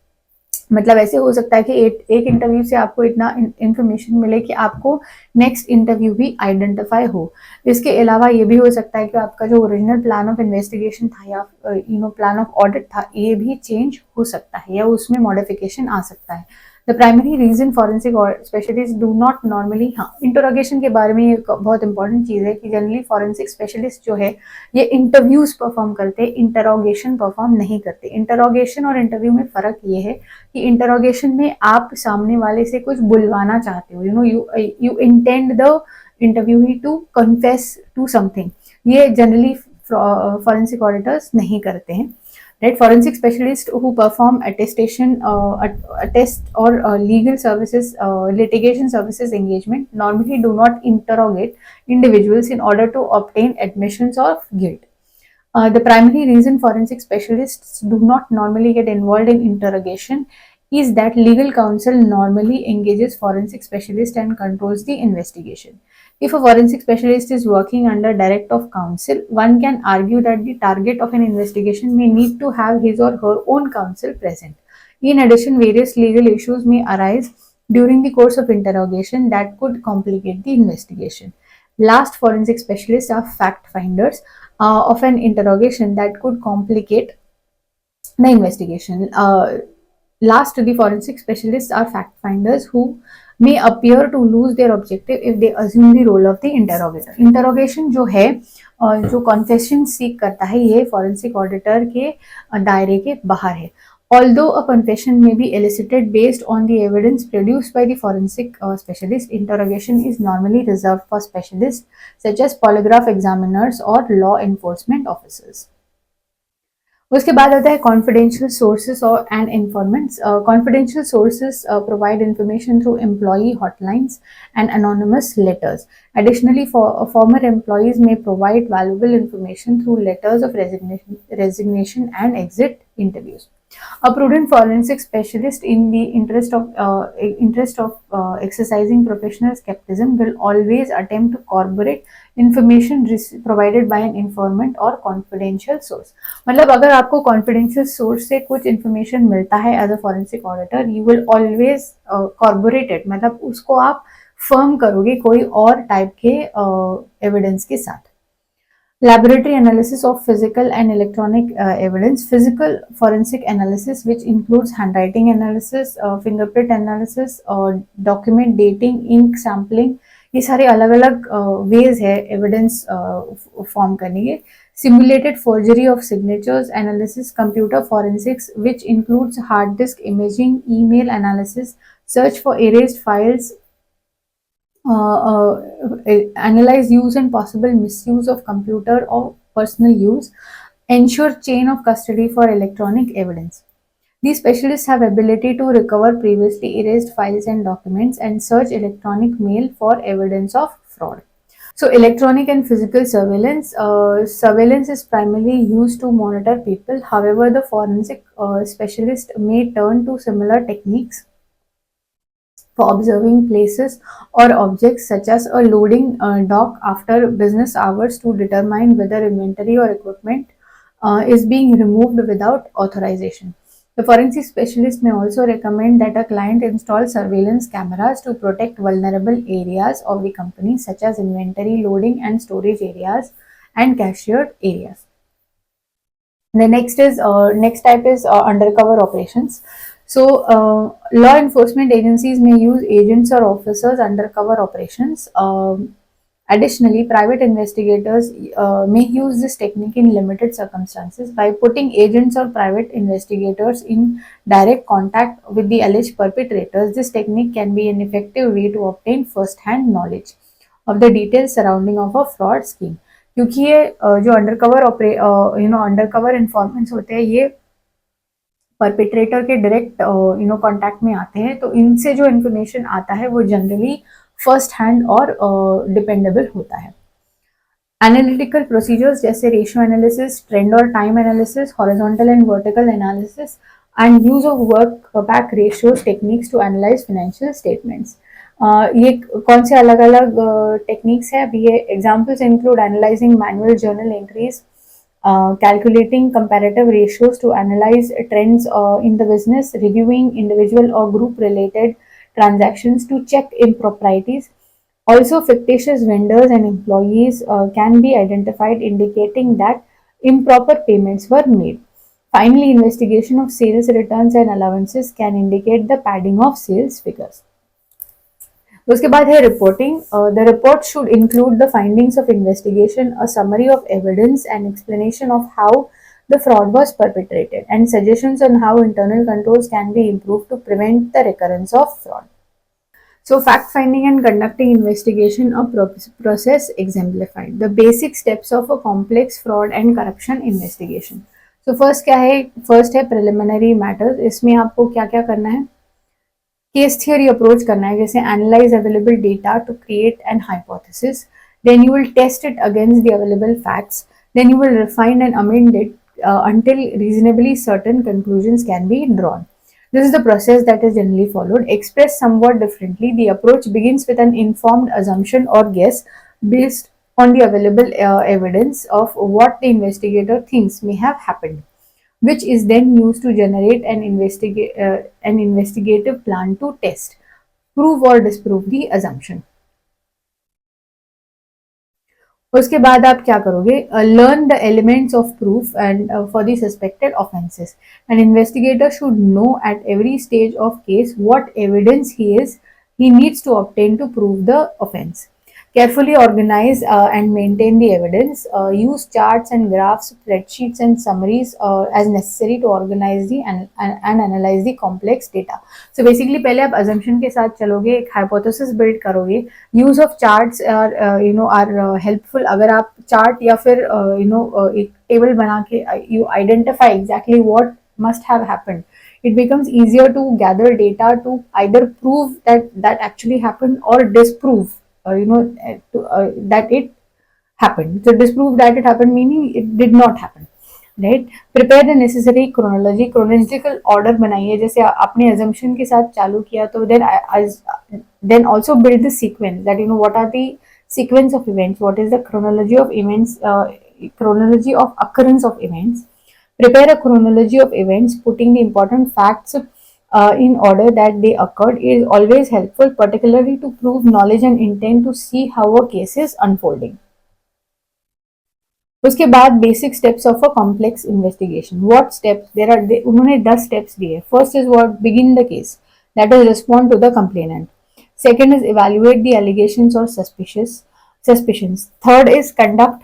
मतलब ऐसे हो सकता है कि एक interview से आपको इतना इन्फॉर्मेशन मिले कि आपको नेक्स्ट इंटरव्यू भी आइडेंटिफाई हो. इसके अलावा ये भी हो सकता है कि आपका जो ओरिजिनल प्लान ऑफ इन्वेस्टिगेशन था या प्लान ऑफ ऑडिट था, ये भी चेंज हो सकता है या उसमें मॉडिफिकेशन आ सकता है. The primary reason forensic specialist do not normally, हाँ इंटरोगेशन के बारे में ये बहुत इंपॉर्टेंट चीज़ है कि जनरली फॉरेंसिक स्पेशलिस्ट जो है ये इंटरव्यूज परफॉर्म करते हैं, इंटरोगेशन परफॉर्म नहीं करते. इंटरोगेशन और इंटरव्यू में फ़र्क ये है कि इंटरोगेशन में आप सामने वाले से कुछ बुलवाना चाहते हो, you intend the interviewee to confess to something. ये जनरली फॉरेंसिक ऑडिटर्स नहीं करते हैं. Right, forensic specialists who perform attestation, attest or legal services, litigation services engagement normally do not interrogate individuals in order to obtain admissions of guilt. The primary reason forensic specialists do not normally get involved in interrogation is that legal counsel normally engages forensic specialist and controls the investigation. If a forensic specialist is working under direct of counsel, one can argue that the target of an investigation may need to have his or her own counsel present. In addition, various legal issues may arise during the course of interrogation that could complicate the investigation. Last, forensic specialists are fact finders of an interrogation that could complicate the investigation. Last, the forensic specialists are fact finders who may appear to lose their objective if they assume the role of the interrogator. Interrogation जो है जो confession seek करता है ये forensic auditor के दायरे के बाहर है. Although a confession may be elicited based on the evidence produced by the forensic specialist, interrogation is normally reserved for specialists such as polygraph examiners or law enforcement officers. उसके बाद आता है confidential sources or and informants. Confidential sources provide information through employee hotlines and anonymous letters. Additionally, former employees may provide valuable information through letters of resignation and exit interviews. A prudent forensic specialist, in the interest of exercising professional skepticism, will always attempt to corroborate information provided by an informant or confidential source. मतलब अगर आपको confidential source से कुछ information मिलता है as a forensic auditor, you will always corroborate it. मतलब उसको आप firm करोगे कोई और type के evidence के साथ. Laboratory analysis of physical and electronic evidence. Physical forensic analysis, which includes handwriting analysis, fingerprint analysis, document dating, ink sampling. ये सारे अलग अलग ways है evidence form करने के. Simulated forgery of signatures analysis. Computer forensics, which includes hard disk imaging, email analysis, search for erased files, analyze use and possible misuse of computer or personal use, ensure chain of custody for electronic evidence. These specialists have ability to recover previously erased files and documents and search electronic mail for evidence of fraud. So electronic and physical surveillance. Surveillance is primarily used to monitor people. However, the forensic specialist may turn to similar techniques for observing places or objects, such as a loading dock after business hours, to determine whether inventory or equipment is being removed without authorization. The forensic specialist may also recommend that a client install surveillance cameras to protect vulnerable areas of the company, such as inventory, loading and storage areas, and cashier areas. The next type is undercover operations. So, law enforcement agencies may use agents or officers undercover operations. Additionally, private investigators may use this technique in limited circumstances. By putting agents or private investigators in direct contact with the alleged perpetrators, this technique can be an effective way to obtain first-hand knowledge of the details surrounding of a fraud scheme. क्योंकि ये जो undercover informants होते हैं ये perpetrator के direct contact में आते हैं, तो इनसे जो इन्फॉर्मेशन आता है वो जनरली फर्स्ट हैंड और डिपेंडेबल होता है. एनालिटिकल प्रोसीजर्स जैसे रेशियो एनालिसिस, ट्रेंड और time analysis, horizontal and vertical analysis and use of work back ratios techniques to analyse financial statements. ये कौन से अलग अलग टेक्निक्स है? अभी ये examples include analysing manual journal entries, calculating comparative ratios to analyze trends in the business, reviewing individual or group related transactions to check improprieties. Also, fictitious vendors and employees can be identified, indicating that improper payments were made. Finally, investigation of sales returns and allowances can indicate the padding of sales figures. उसके बाद है reporting. The report should include the findings of investigation, a summary of evidence and explanation of how the fraud was perpetrated and suggestions on how internal controls can be improved to prevent the recurrence of fraud. So, fact finding and conducting investigation, a process exemplified. The basic steps of a complex fraud and corruption investigation. So, first क्या है? First है preliminary matters. इसमें आपको क्या क्या करना है? Case theory approach करना है, जैसे analyse available data to create an hypothesis, then you will test it against the available facts, then you will refine and amend it until reasonably certain conclusions can be drawn. This is the process that is generally followed. Expressed somewhat differently, the approach begins with an informed assumption or guess based on the available evidence of what the investigator thinks may have happened. which is then used to generate an investigative plan to test, prove or disprove the assumption. उसके बाद आप क्या करोगे? Learn the elements of proof and for the suspected offences. An investigator should know at every stage of case what evidence he needs to obtain to prove the offence. Carefully organize and maintain the evidence. Use charts and graphs, spreadsheets and summaries as necessary to organize and analyze the complex data. So basically पहले आप assumption के साथ चलोगे, एक hypothesis build करोगे. Use of charts are helpful. अगर आप chart या फिर एक table बना के you identify exactly what must have happened, it becomes easier to gather data to either prove that actually happened or disprove that it happened. So disprove that it happened meaning it did not happen, right? Prepare the necessary chronological order बनाइए. जैसे आपने assumption के साथ चालू किया तो then also build the sequence that what are the sequence of events, what is the chronology of events, chronology of occurrence of events. Prepare a chronology of events, putting the important facts in order that they occurred is always helpful, particularly to prove knowledge and intent to see how a case is unfolding. उसके बाद basic steps of a complex investigation. What steps there are? उन्होंने 10 steps दिए. First is what? Begin the case, that is respond to the complainant. Second is evaluate the allegations और suspicions. Third is conduct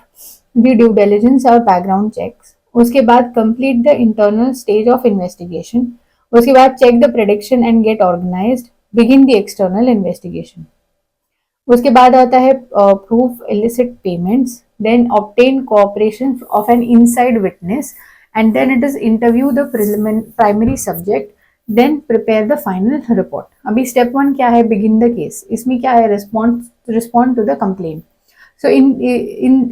the due diligence और background checks. उसके बाद complete the internal stage of investigation. उसके बाद check the prediction and get organised. Begin the external investigation. उसके बाद आता है proof illicit payments, then obtain cooperation of an inside witness, and then it is interview the primary subject, then prepare the final report. अभी step 1 क्या है? begin the case. इसमें क्या है? respond to the complaint. So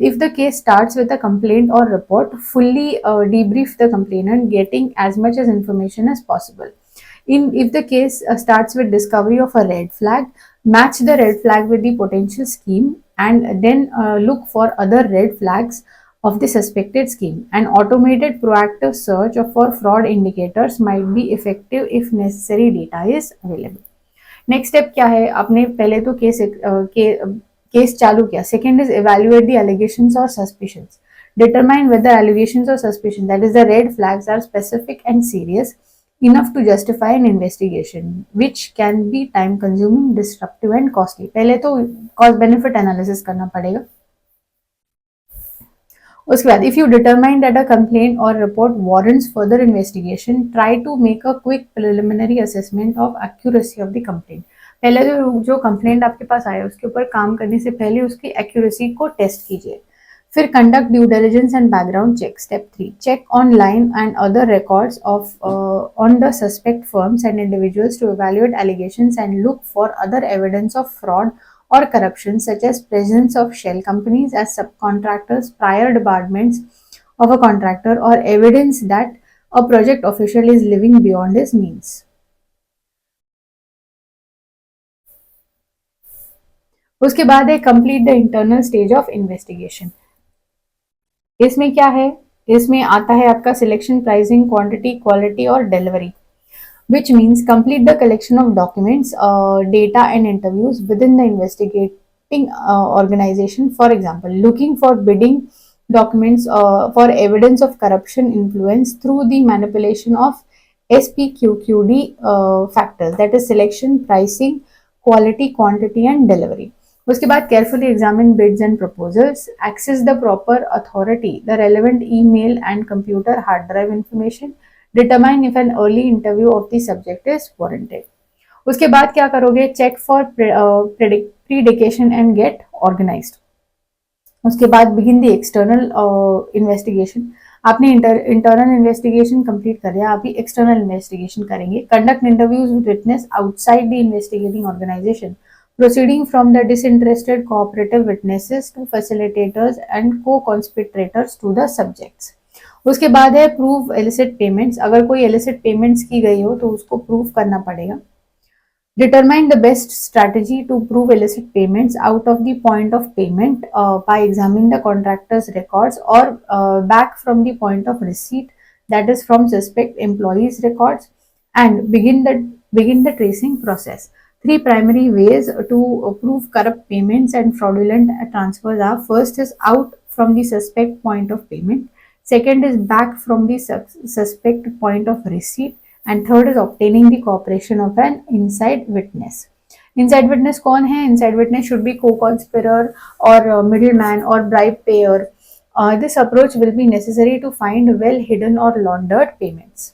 if the case starts with a complaint or report, fully debrief the complainant, getting as much as information as possible. If the case starts with discovery of a red flag, match the red flag with the potential scheme and then look for other red flags of the suspected scheme. An automated proactive search for fraud indicators might be effective if necessary data is available. Next step क्या है? आपने पहले तो case चालू किया. Second is evaluate the allegations or suspicions. Determine whether allegations or suspicions, that is the red flags, are specific and serious enough to justify an investigation, which can be time consuming, disruptive and costly. पहले तो cost benefit analysis करना पड़ेगा. उसके बाद if you determine that a complaint or report warrants further investigation, try to make a quick preliminary assessment of accuracy of the complaint. पहले जो complaint आपके पास आया उसके ऊपर काम करने से पहले उसकी accuracy को test कीजिए. फिर conduct due diligence and background check. Step 3, check online and other records of on the suspect firms and individuals to evaluate allegations and look for other evidence of fraud or corruption, such as presence of shell companies as subcontractors, prior debarments of a contractor, or evidence that a project official is living beyond his means. उसके बाद है complete the internal stage of investigation. इसमें क्या है? इसमें आता है आपका सिलेक्शन, प्राइसिंग, क्वांटिटी, क्वालिटी और delivery, which means complete the collection of documents, data and interviews within the investigating organization. For example, looking for bidding documents for evidence of corruption influence through the manipulation of SPQQD factors, that is selection, pricing, quality, quantity and delivery. उसके बाद carefully examine bids and proposals, access the proper authority, the relevant email and computer hard drive information, determine if an early interview of the subject is warranted. उसके बाद क्या करोगे? check for predication and get organized. उसके बाद begin the external investigation. आपने internal investigation complete कर लिया, अभी external investigation करेंगे. Conduct interviews with witness outside the investigating organization, proceeding from the disinterested cooperative witnesses to facilitators and co-conspirators to the subjects. उसके बाद है prove illicit payments. अगर कोई illicit payments की गई हो तो उसको prove करना पड़ेगा. Determine the best strategy to prove illicit payments out of the point of payment by examining the contractor's records or back from the point of receipt. that is from suspect employees records, and begin the tracing process. Three primary ways to prove corrupt payments and fraudulent transfers are: first is out from the suspect point of payment, second is back from the suspect point of receipt, and third is obtaining the cooperation of an inside witness. Inside witness कौन है? Inside witness should be co-conspirator or middleman or bribe payer. This approach will be necessary to find well hidden or laundered payments.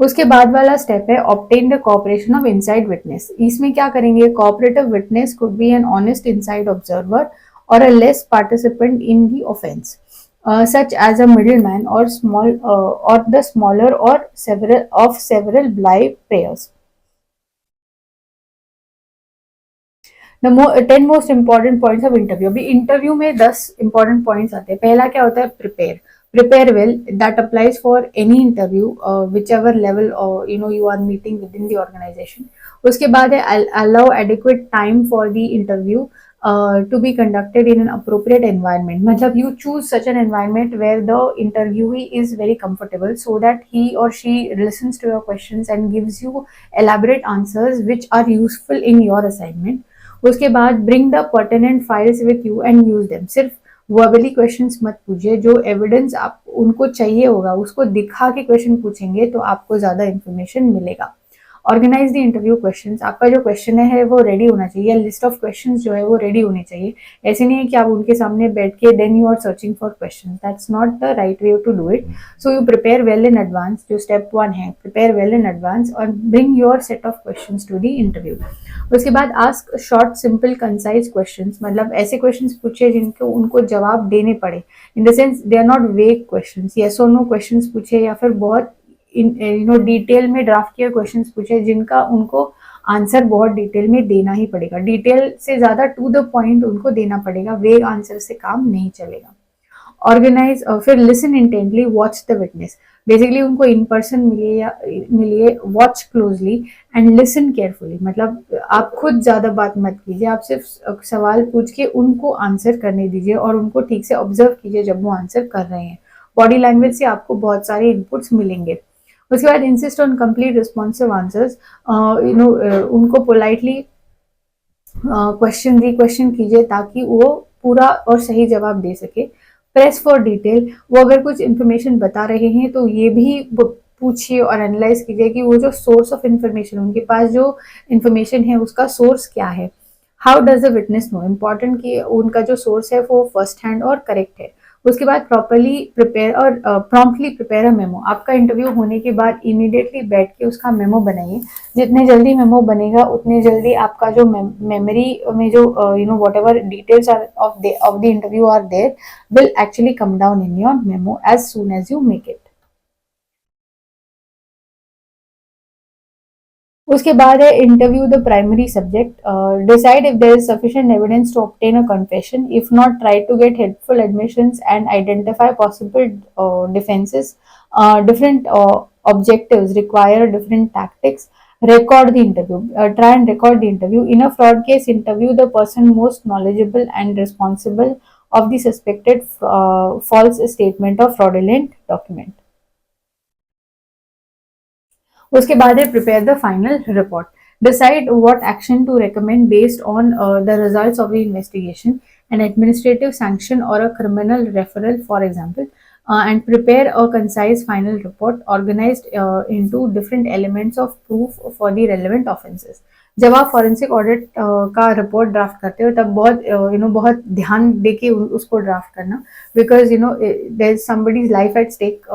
उसके बाद वाला step है obtain the cooperation of inside witness. इसमें क्या करेंगे? Cooperative witness could be an honest inside observer और a less participant in the offence, such as a middleman or the smaller or several bribe payers. The 10 most important points of interview. अभी interview में 10 important points आते हैं. पहला क्या होता है? Prepare well. That applies for any interview whichever level you are meeting with in the organisation. उसके बाद है allow adequate time for the interview to be conducted in an appropriate environment. मतलब you choose such an environment where the interviewee is very comfortable so that he or she listens to your questions and gives you elaborate answers which are useful in your assignment. उसके बाद bring the pertinent files with you and use them. सिर्फ verbally questions मत पूछिए. जो evidence आप उनको चाहिए होगा उसको दिखा के क्वेश्चन पूछेंगे तो आपको ज़्यादा इन्फॉर्मेशन मिलेगा. Organise the interview questions. आपका जो क्वेश्चन है वो रेडी होना चाहिए. लिस्ट ऑफ क्वेश्चंस जो है वो रेडी होने चाहिए. ऐसे नहीं है कि आप उनके सामने बैठ के then you are searching for questions. That's not the right way to do it. So you prepare well in advance. जो स्टेप 1 है, प्रिपेयर वेल इन एडवांस और bring your set of questions to the interview. उसके बाद ask short simple concise questions. मतलब ऐसे questions पूछे जिनको उनको जवाब देने पड़े. In the sense they are not vague questions. Yes और नो क्वेश्चंस पूछे या फिर बहुत डिटेल में ड्राफ्ट किए क्वेश्चंस पूछे जिनका उनको आंसर बहुत डिटेल में देना ही पड़ेगा. डिटेल से ज्यादा टू द पॉइंट उनको देना पड़ेगा. वेग आंसर से काम नहीं चलेगा. ऑर्गेनाइज. फिर listen intently, watch the witness. Basically उनको इन पर्सन मिलिए, watch closely and listen carefully. मतलब आप खुद ज्यादा बात मत कीजिए. आप सिर्फ सवाल पूछ के उनको आंसर करने दीजिए और उनको ठीक से ऑब्जर्व कीजिए जब वो आंसर कर रहे हैं. बॉडी लैंग्वेज से आपको बहुत सारे इनपुट्स मिलेंगे. उसके बाद insist on complete responsive answers. उनको पोलाइटली क्वेश्चन कीजिए ताकि वो पूरा और सही जवाब दे सके. Press for detail. वो अगर कुछ इन्फॉर्मेशन बता रहे हैं तो ये भी पूछिए और एनालाइज कीजिए कि वो जो सोर्स ऑफ इन्फॉर्मेशन, उनके पास जो इन्फॉर्मेशन है उसका सोर्स क्या है. How does the witness know. Important कि उनका जो सोर्स है वो फर्स्ट हैंड और करेक्ट है. उसके बाद प्रॉपरली प्रिपेयर और प्रॉम्प्टली प्रिपेयर अ मेमो. आपका इंटरव्यू होने के बाद इमीडिएटली बैठ के उसका मेमो बनाइए. जितने जल्दी मेमो बनेगा उतने जल्दी आपका जो मेमोरी में जो whatever details are of the interview are there will actually come down in your memo as soon as you make it. उसके बाद है interview the primary subject. Decide if there is sufficient evidence to obtain a confession. If not, try to get helpful admissions and identify possible defences. Different objectives require different tactics. Record the interview. Try and record the interview. In a fraud case, interview the person most knowledgeable and responsible of the suspected false statement or fraudulent document. उसके बाद है prepare the final report. Decide what action to recommend based on the results of the investigation, an administrative sanction और a criminal referral for example. And prepare a concise final report organized into different elements of proof for the relevant offenses. जब आप forensic audit का report draft करते हो तब बहुत ध्यान देके उसको ड्राफ्ट करना, because there is somebody's life at stake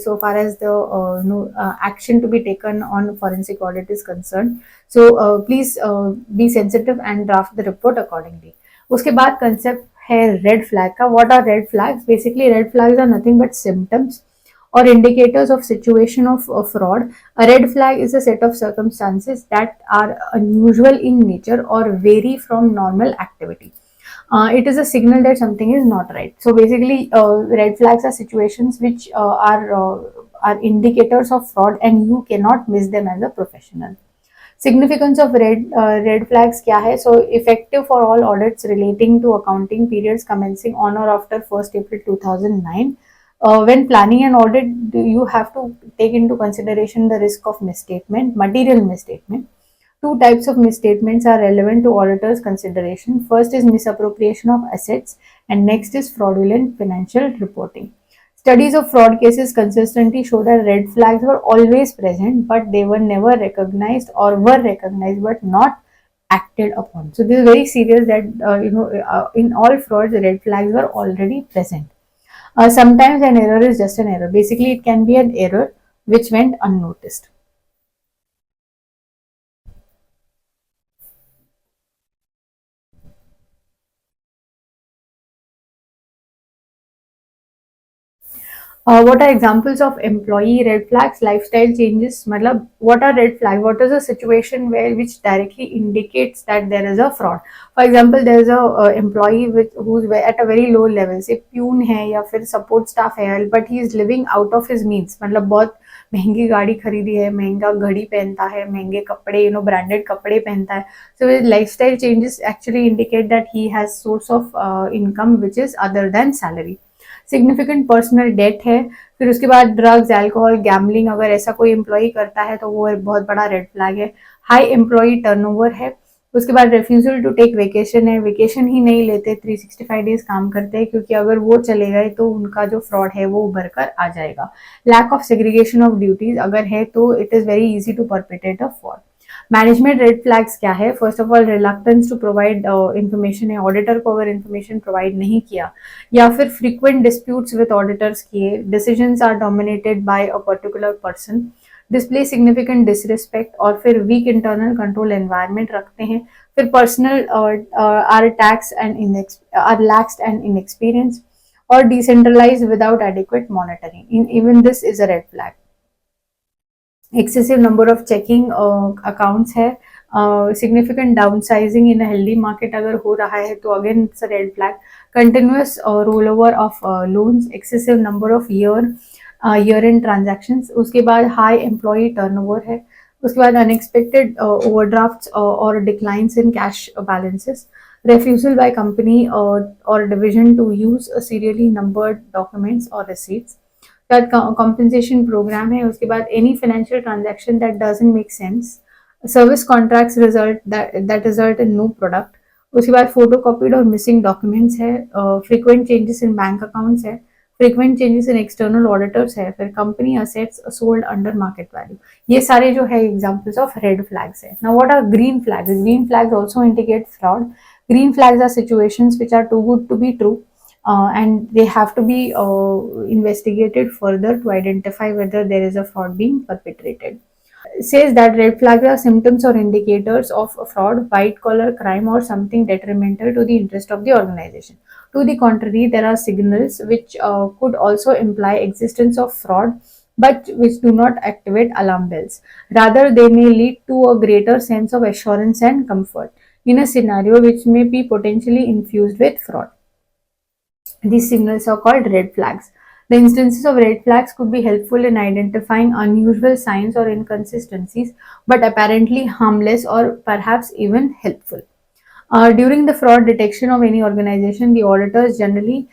so far as the action to be taken on forensic audit is concern. So please be sensitive and draft the report accordingly. उसके बाद कंसेप्ट है red flag का. What are red flags? Basically red flags are nothing but symptoms or indicators of situation of fraud. A red flag is a set of circumstances that are unusual in nature or vary from normal activity. It is a signal that something is not right. So basically, red flags are situations which are indicators of fraud, and you cannot miss them as a professional. Significance of red flags क्या है? So effective for all audits relating to accounting periods commencing on or after 1st April 2009. When planning an audit, you have to take into consideration the risk of misstatement, material misstatement. Two types of misstatements are relevant to auditors' consideration. First is misappropriation of assets, and next is fraudulent financial reporting. Studies of fraud cases consistently show that red flags were always present, but they were never recognized, or were recognized but not acted upon. So this is very serious that in all frauds, the red flags were already present. Sometimes an error is just an error. Basically, it can be an error which went unnoticed. What are examples of employee red flags? Lifestyle changes. मतलब what are red flags? What is a situation where which directly indicates that there is a fraud? For example, there is a employee who's at a very low level, say peon है या फिर support staff है, but he is living out of his means. मतलब बहुत महंगी गाड़ी खरीदी है, महंगा घड़ी पहनता है, महंगे कपड़े, branded कपड़े पहनता है. So his lifestyle changes actually indicate that he has source of income which is other than salary. Significant personal debt है. फिर उसके बाद ड्रग्स, अल्कोहल, गैम्बलिंग अगर ऐसा कोई एम्प्लॉय करता है तो वो एक बहुत बड़ा रेड फ्लैग है. हाई एम्प्लॉय टर्नओवर है. उसके बाद रेफ्यूजल टू टेक वेकेशन है. वेकेशन ही नहीं लेते, 365 डेज काम करते हैं, क्योंकि अगर वो चले गए तो उनका जो फ्रॉड है वो उभर कर आ जाएगा. Lack of segregation of duties अगर है तो it is very easy to perpetrate a fraud. Management red flags क्या है? First of all reluctance to provide information है. ऑडिटर को अगर इन्फॉर्मेशन प्रोवाइड नहीं किया, या फिर फ्रीक्वेंट डिस्प्यूट्स विद ऑडिटर्स किए, decisions are dominated by a particular person, display significant disrespect, और फिर वीक इंटरनल कंट्रोल एनवायरनमेंट रखते हैं, फिर personnel are tax and are laxed and inexperience, और decentralise without adequate monitoring. Even this is a red flag. Excessive number of checking accounts है. Significant downsizing in healthy market अगर हो रहा है तो again it's a red flag. Continuous roll over of loans, excessive number of year end transactions. उसके बाद high employee turnover है. उसके बाद अनएक्सपेक्टेड ओवरड्राफ्ट्स और declines in cash balances. refusal by company or division to use a serially numbered documents or receipts. that compensation program है. उसके बाद any financial transaction that doesn't make sense, service contracts that result in no product. उसके बाद photocopied और missing documents है. frequent changes in bank accounts है. frequent changes in external auditors है. फिर company assets sold under market value. ये सारे जो है examples of red flags है. Now what are green flags? Green flags also indicate fraud. Green flags are situations which are too good to be true, and they have to be investigated further to identify whether there is a fraud being perpetrated. Says that red flags are symptoms or indicators of fraud, white collar crime, or something detrimental to the interest of the organization. To the contrary, there are signals which could also imply existence of fraud, but which do not activate alarm bells. Rather, they may lead to a greater sense of assurance and comfort in a scenario which may be potentially infused with fraud. These signals are called red flags. The instances of red flags could be helpful in identifying unusual signs or inconsistencies, but apparently harmless or perhaps even helpful. During the fraud detection of any organization, the auditors generally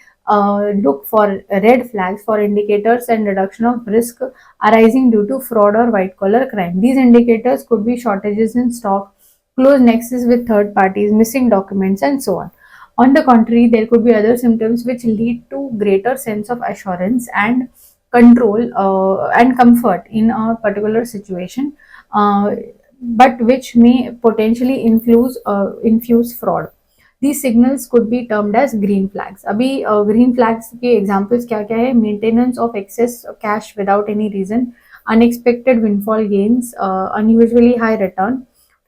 look for red flags for indicators and reduction of risk arising due to fraud or white collar crime. These indicators could be shortages in stock, close nexus with third parties, missing documents, and so on. On the contrary, there could be other symptoms which lead to greater sense of assurance and control and comfort in a particular situation, but which may potentially infuse fraud. These signals could be termed as green flags. अभी green flags के examples क्या क्या है? Maintenance of excess cash without any reason, unexpected windfall gains, unusually high return,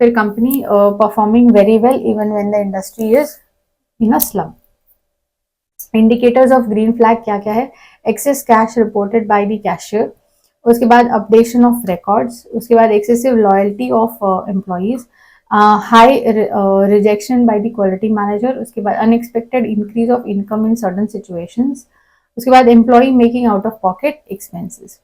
फिर company performing very well even when the industry is in a slum. Indicators of green flag क्या क्या है? Excess cash reported by the cashier, उसके बाद updation of records, उसके बाद excessive loyalty of employees, high rejection by the quality manager, उसके बाद unexpected increase of income in certain situations, उसके बाद employee making out of pocket expenses.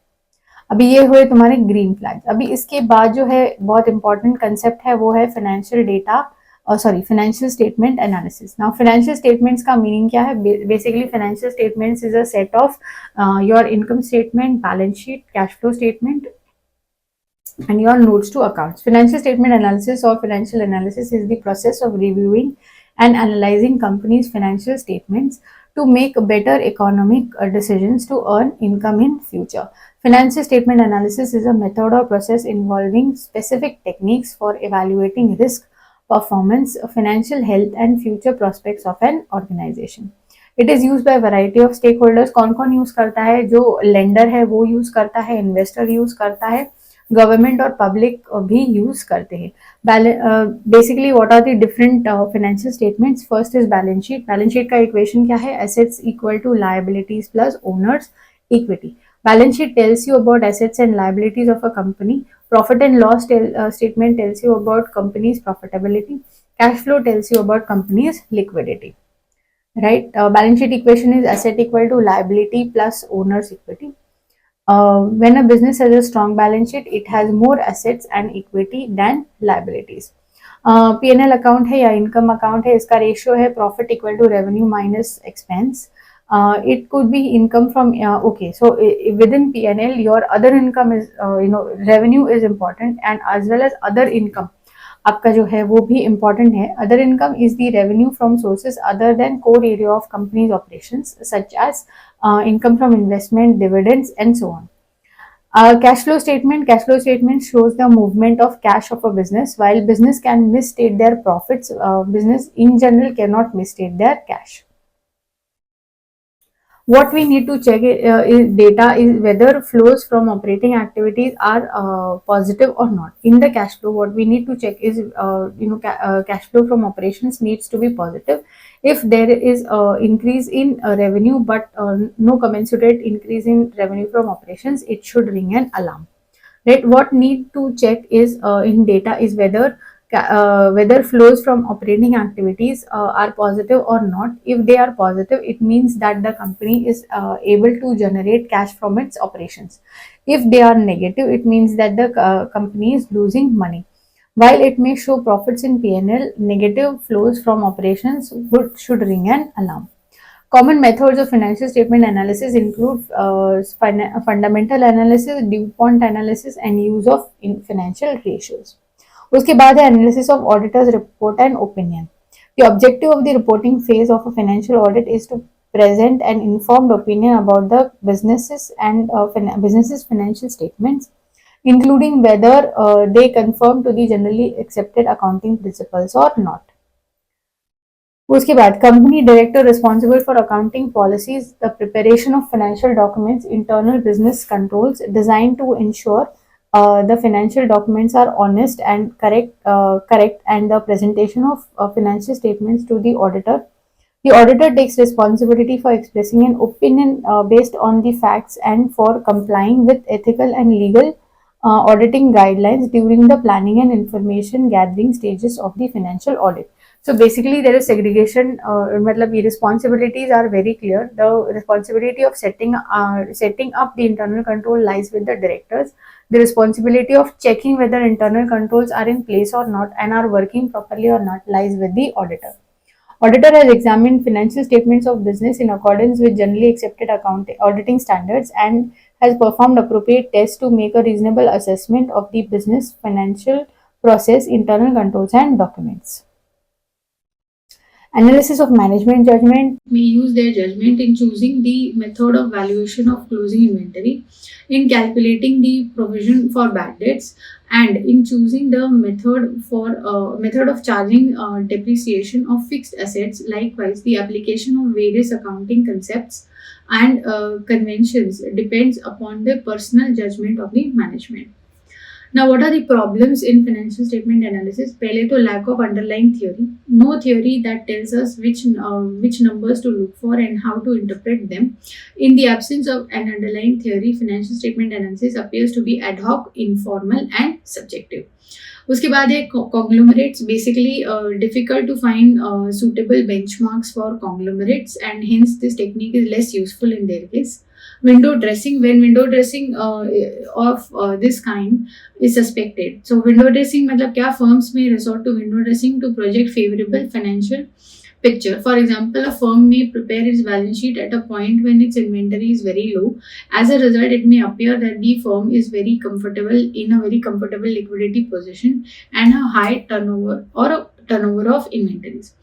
अभी ये हुए तुम्हारे ग्रीन फ्लैग। अभी इसके बाद जो है बहुत इंपॉर्टेंट कंसेप्ट है वो है financial data, financial statement analysis. Now financial statements का मीनिंग क्या है? Basically financial statements is a set of your income statement, balance sheet, cash flow statement and your notes to accounts. Financial statement analysis or financial analysis is the process of reviewing and analyzing companies' financial statements to make better economic decisions to earn income in future. Financial statement analysis is a method or process involving specific techniques for evaluating risk, performance, financial health, and future prospects of an organization. It is used by variety of stakeholders. कौन कौन use करता है? जो lender है वो use करता है, investor use करता है, गवर्नमेंट और पब्लिक भी यूज करते हैं. Basically what are the different financial statements? First is balance sheet. Balance sheet का इक्वेशन क्या है? Assets equal to liabilities plus owners equity. Balance sheet tells you about assets and liabilities of a company. Profit and loss statement tells you about company's profitability. Cash flow tells you about company's liquidity. Right? Balance sheet equation is asset equal to liability plus owner's equity. When a business has a strong balance sheet, it has more assets and equity than liabilities. P&L account है या income account है, इसका ratio है profit equal to revenue minus expense. It could be income from okay, so within P&L your other income is revenue is important and as well as other income आपका जो है वो भी important है. Other income is the revenue from sources other than core area of company's operations such as income from investment, dividends and so on. Cash flow statement. Cash flow statement shows the movement of cash of a business. While business can misstate their profits, business in general cannot misstate their cash. What we need to check is data is whether flows from operating activities are positive or not. In the cash flow, what we need to check is cash flow from operations needs to be positive. If there is increase in revenue but no commensurate increase in revenue from operations, it should ring an alarm. Right? What need to check is in data is whether flows from operating activities are positive or not. If they are positive, it means that the company is able to generate cash from its operations. If they are negative, it means that the company is losing money. While it may show profits in P&L, negative flows from operations should ring an alarm. Common methods of financial statement analysis include fundamental analysis, DuPont analysis, and use of financial ratios. उसके बाद है analysis of auditor's report and opinion. The objective of the reporting phase of a financial audit is to present an informed opinion about the businesses and businesses' financial statements, including whether they conform to the generally accepted accounting principles or not. उसके बाद company director responsible for accounting policies, the preparation of financial documents, internal business controls design to ensure the financial documents are honest and correct and the presentation of financial statements to the auditor. The auditor takes responsibility for expressing an opinion based on the facts and for complying with ethical and legal auditing guidelines during the planning and information gathering stages of the financial audit. So basically there is segregation. मतलब ये responsibilities are very clear. The responsibility of setting up the internal control lies with the directors. The responsibility of checking whether internal controls are in place or not and are working properly or not lies with the auditor. Auditor has examined financial statements of business in accordance with generally accepted auditing standards and has performed appropriate tests to make a reasonable assessment of the business financial process, internal controls and documents. Analysis of management judgment may use their judgment in choosing the method of valuation of closing inventory, in calculating the provision for bad debts, and in choosing the method of charging depreciation of fixed assets. Likewise, the application of various accounting concepts and conventions depends upon the personal judgment of the management. Now, what are the problems in financial statement analysis? पहले तो lack of underlying theory. No theory that tells us which numbers to look for and how to interpret them. In the absence of an underlying theory, financial statement analysis appears to be ad hoc, informal, and subjective. उसके बाद है conglomerates. Basically, difficult to find suitable benchmarks for conglomerates, and hence this technique is less useful in their case. window dressing, when window dressing of this kind is suspected. So window dressing मतलब क्या, firms may resort to window dressing to project favorable financial picture. For example, a firm may prepare its balance sheet at a point when its inventory is very low. As a result, it may appear that the firm is very comfortable, in a very comfortable liquidity position and a high turnover or a turnover of inventories.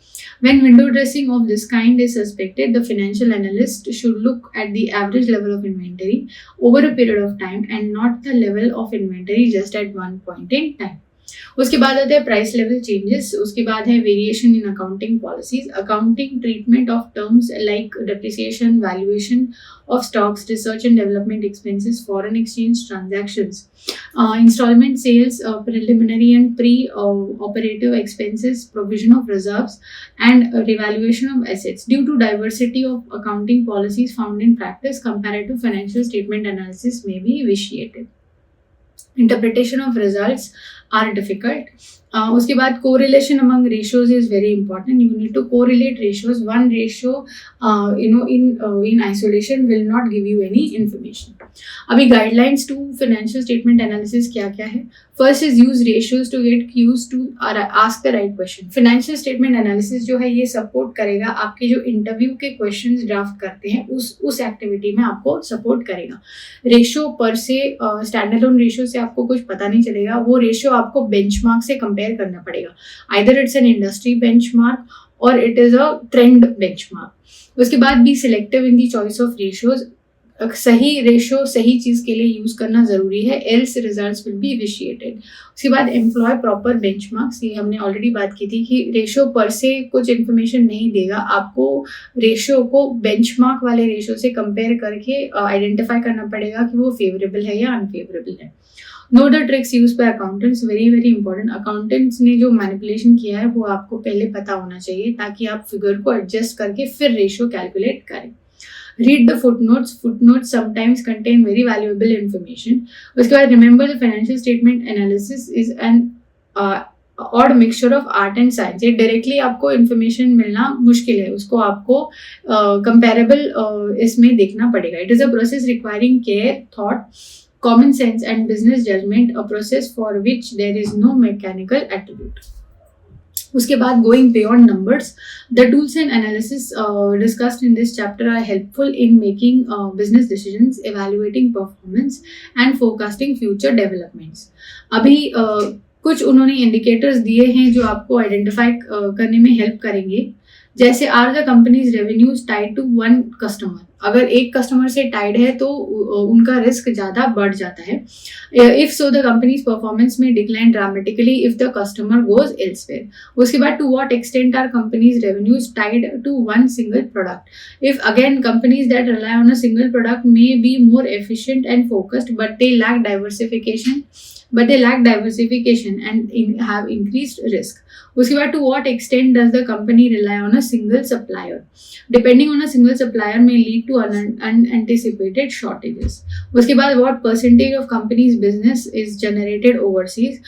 When window dressing of this kind is suspected, the financial analyst should look at the average level of inventory over a period of time and not the level of inventory just at one point in time. उसके बाद आते हैं price level changes, उसके बाद है variation in accounting policies, accounting treatment of terms like depreciation, valuation of stocks, research and development expenses, foreign exchange transactions, installment sales, preliminary and pre-operative expenses, provision of reserves, and revaluation of assets. Due to diversity of accounting policies found in practice, comparative financial statement analysis may be vitiated. Interpretation of results are difficult. उसके बाद correlation among ratios is very important. You need to correlate ratios. One ratio, in isolation will not give you any information. अभी guidelines to financial statement analysis क्या क्या है? First is use ratios to get cues to ask the right question. Financial statement analysis जो है ये support करेगा आपके जो interview के questions draft करते हैं उस activity में आपको support करेगा. Ratio per se standalone ratio से आपको कुछ पता नहीं चलेगा, वो ratio आपको benchmark से compare करना पड़ेगा. Either it's an industry benchmark or it is a trend benchmark. उसके बाद be selective in the choice of ratios. सही रेशियो सही चीज के लिए यूज करना जरूरी है, एल्स रिजल्ट्स विल बी विशिएटेड. उसके बाद एम्प्लॉय प्रॉपर बेंचमार्क्स, ये हमने ऑलरेडी बात की थी कि रेशियो पर से कुछ इन्फॉर्मेशन नहीं देगा, आपको रेशियो को बेंचमार्क वाले रेशियो से कंपेयर करके आइडेंटिफाई करना पड़ेगा कि वो फेवरेबल है या अनफेवरेबल है. Know the tricks use by accountants, very very important. Accountants ने जो मैनिपुलेशन किया है वो आपको पहले पता होना चाहिए ताकि आप फिगर को एडजस्ट करके फिर रेशियो कैलकुलेट करें. Read the footnotes. Footnotes sometimes contain very valuable information. उसके बाद remember the financial statement analysis is an odd mixture of art and science. ये directly आपको information मिलना मुश्किल है, उसको आपको comparable इसमें देखना पड़ेगा. It is a process requiring care, thought, common sense and business judgment, a process for which there is no mechanical attribute. उसके बाद going beyond numbers, the tools and analysis discussed in this chapter are helpful in making business decisions, evaluating performance and forecasting future developments. अभी कुछ उन्होंने indicators दिए हैं जो आपको identify करने में help करेंगे. जैसे are the companies revenues tied to one customer, अगर एक कस्टमर से टाइड है तो उनका रिस्क ज्यादा बढ़ जाता है. If so the companies performance में decline dramatically if the customer goes elsewhere. उसके बाद to what extent are companies revenues tied to one single product. If again companies that rely on a single product may be more efficient and focused but they lack diversification and have increased risk. उसके बाद to what extent does the company rely on a single supplier? Depending on a single supplier may lead to unanticipated shortages. उसके बाद what percentage of company's business is generated overseas?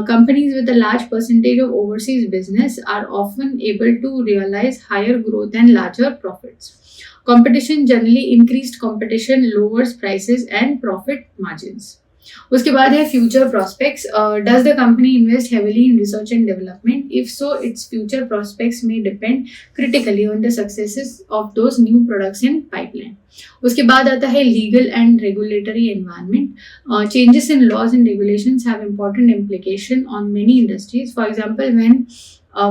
Companies with a large percentage of overseas business are often able to realize higher growth and larger profits. Competition, generally increased competition lowers prices and profit margins. उसके बाद है future prospects. Does the company invest heavily in research and development? If so its future prospects में depend critically on the successes of those new products in pipeline. उसके बाद आता है legal and regulatory environment. Changes in laws and regulations have important implication on many industries. For example, when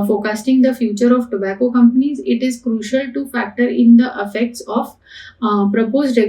forecasting the future of tobacco companies, it is crucial to factor in the effects of proposed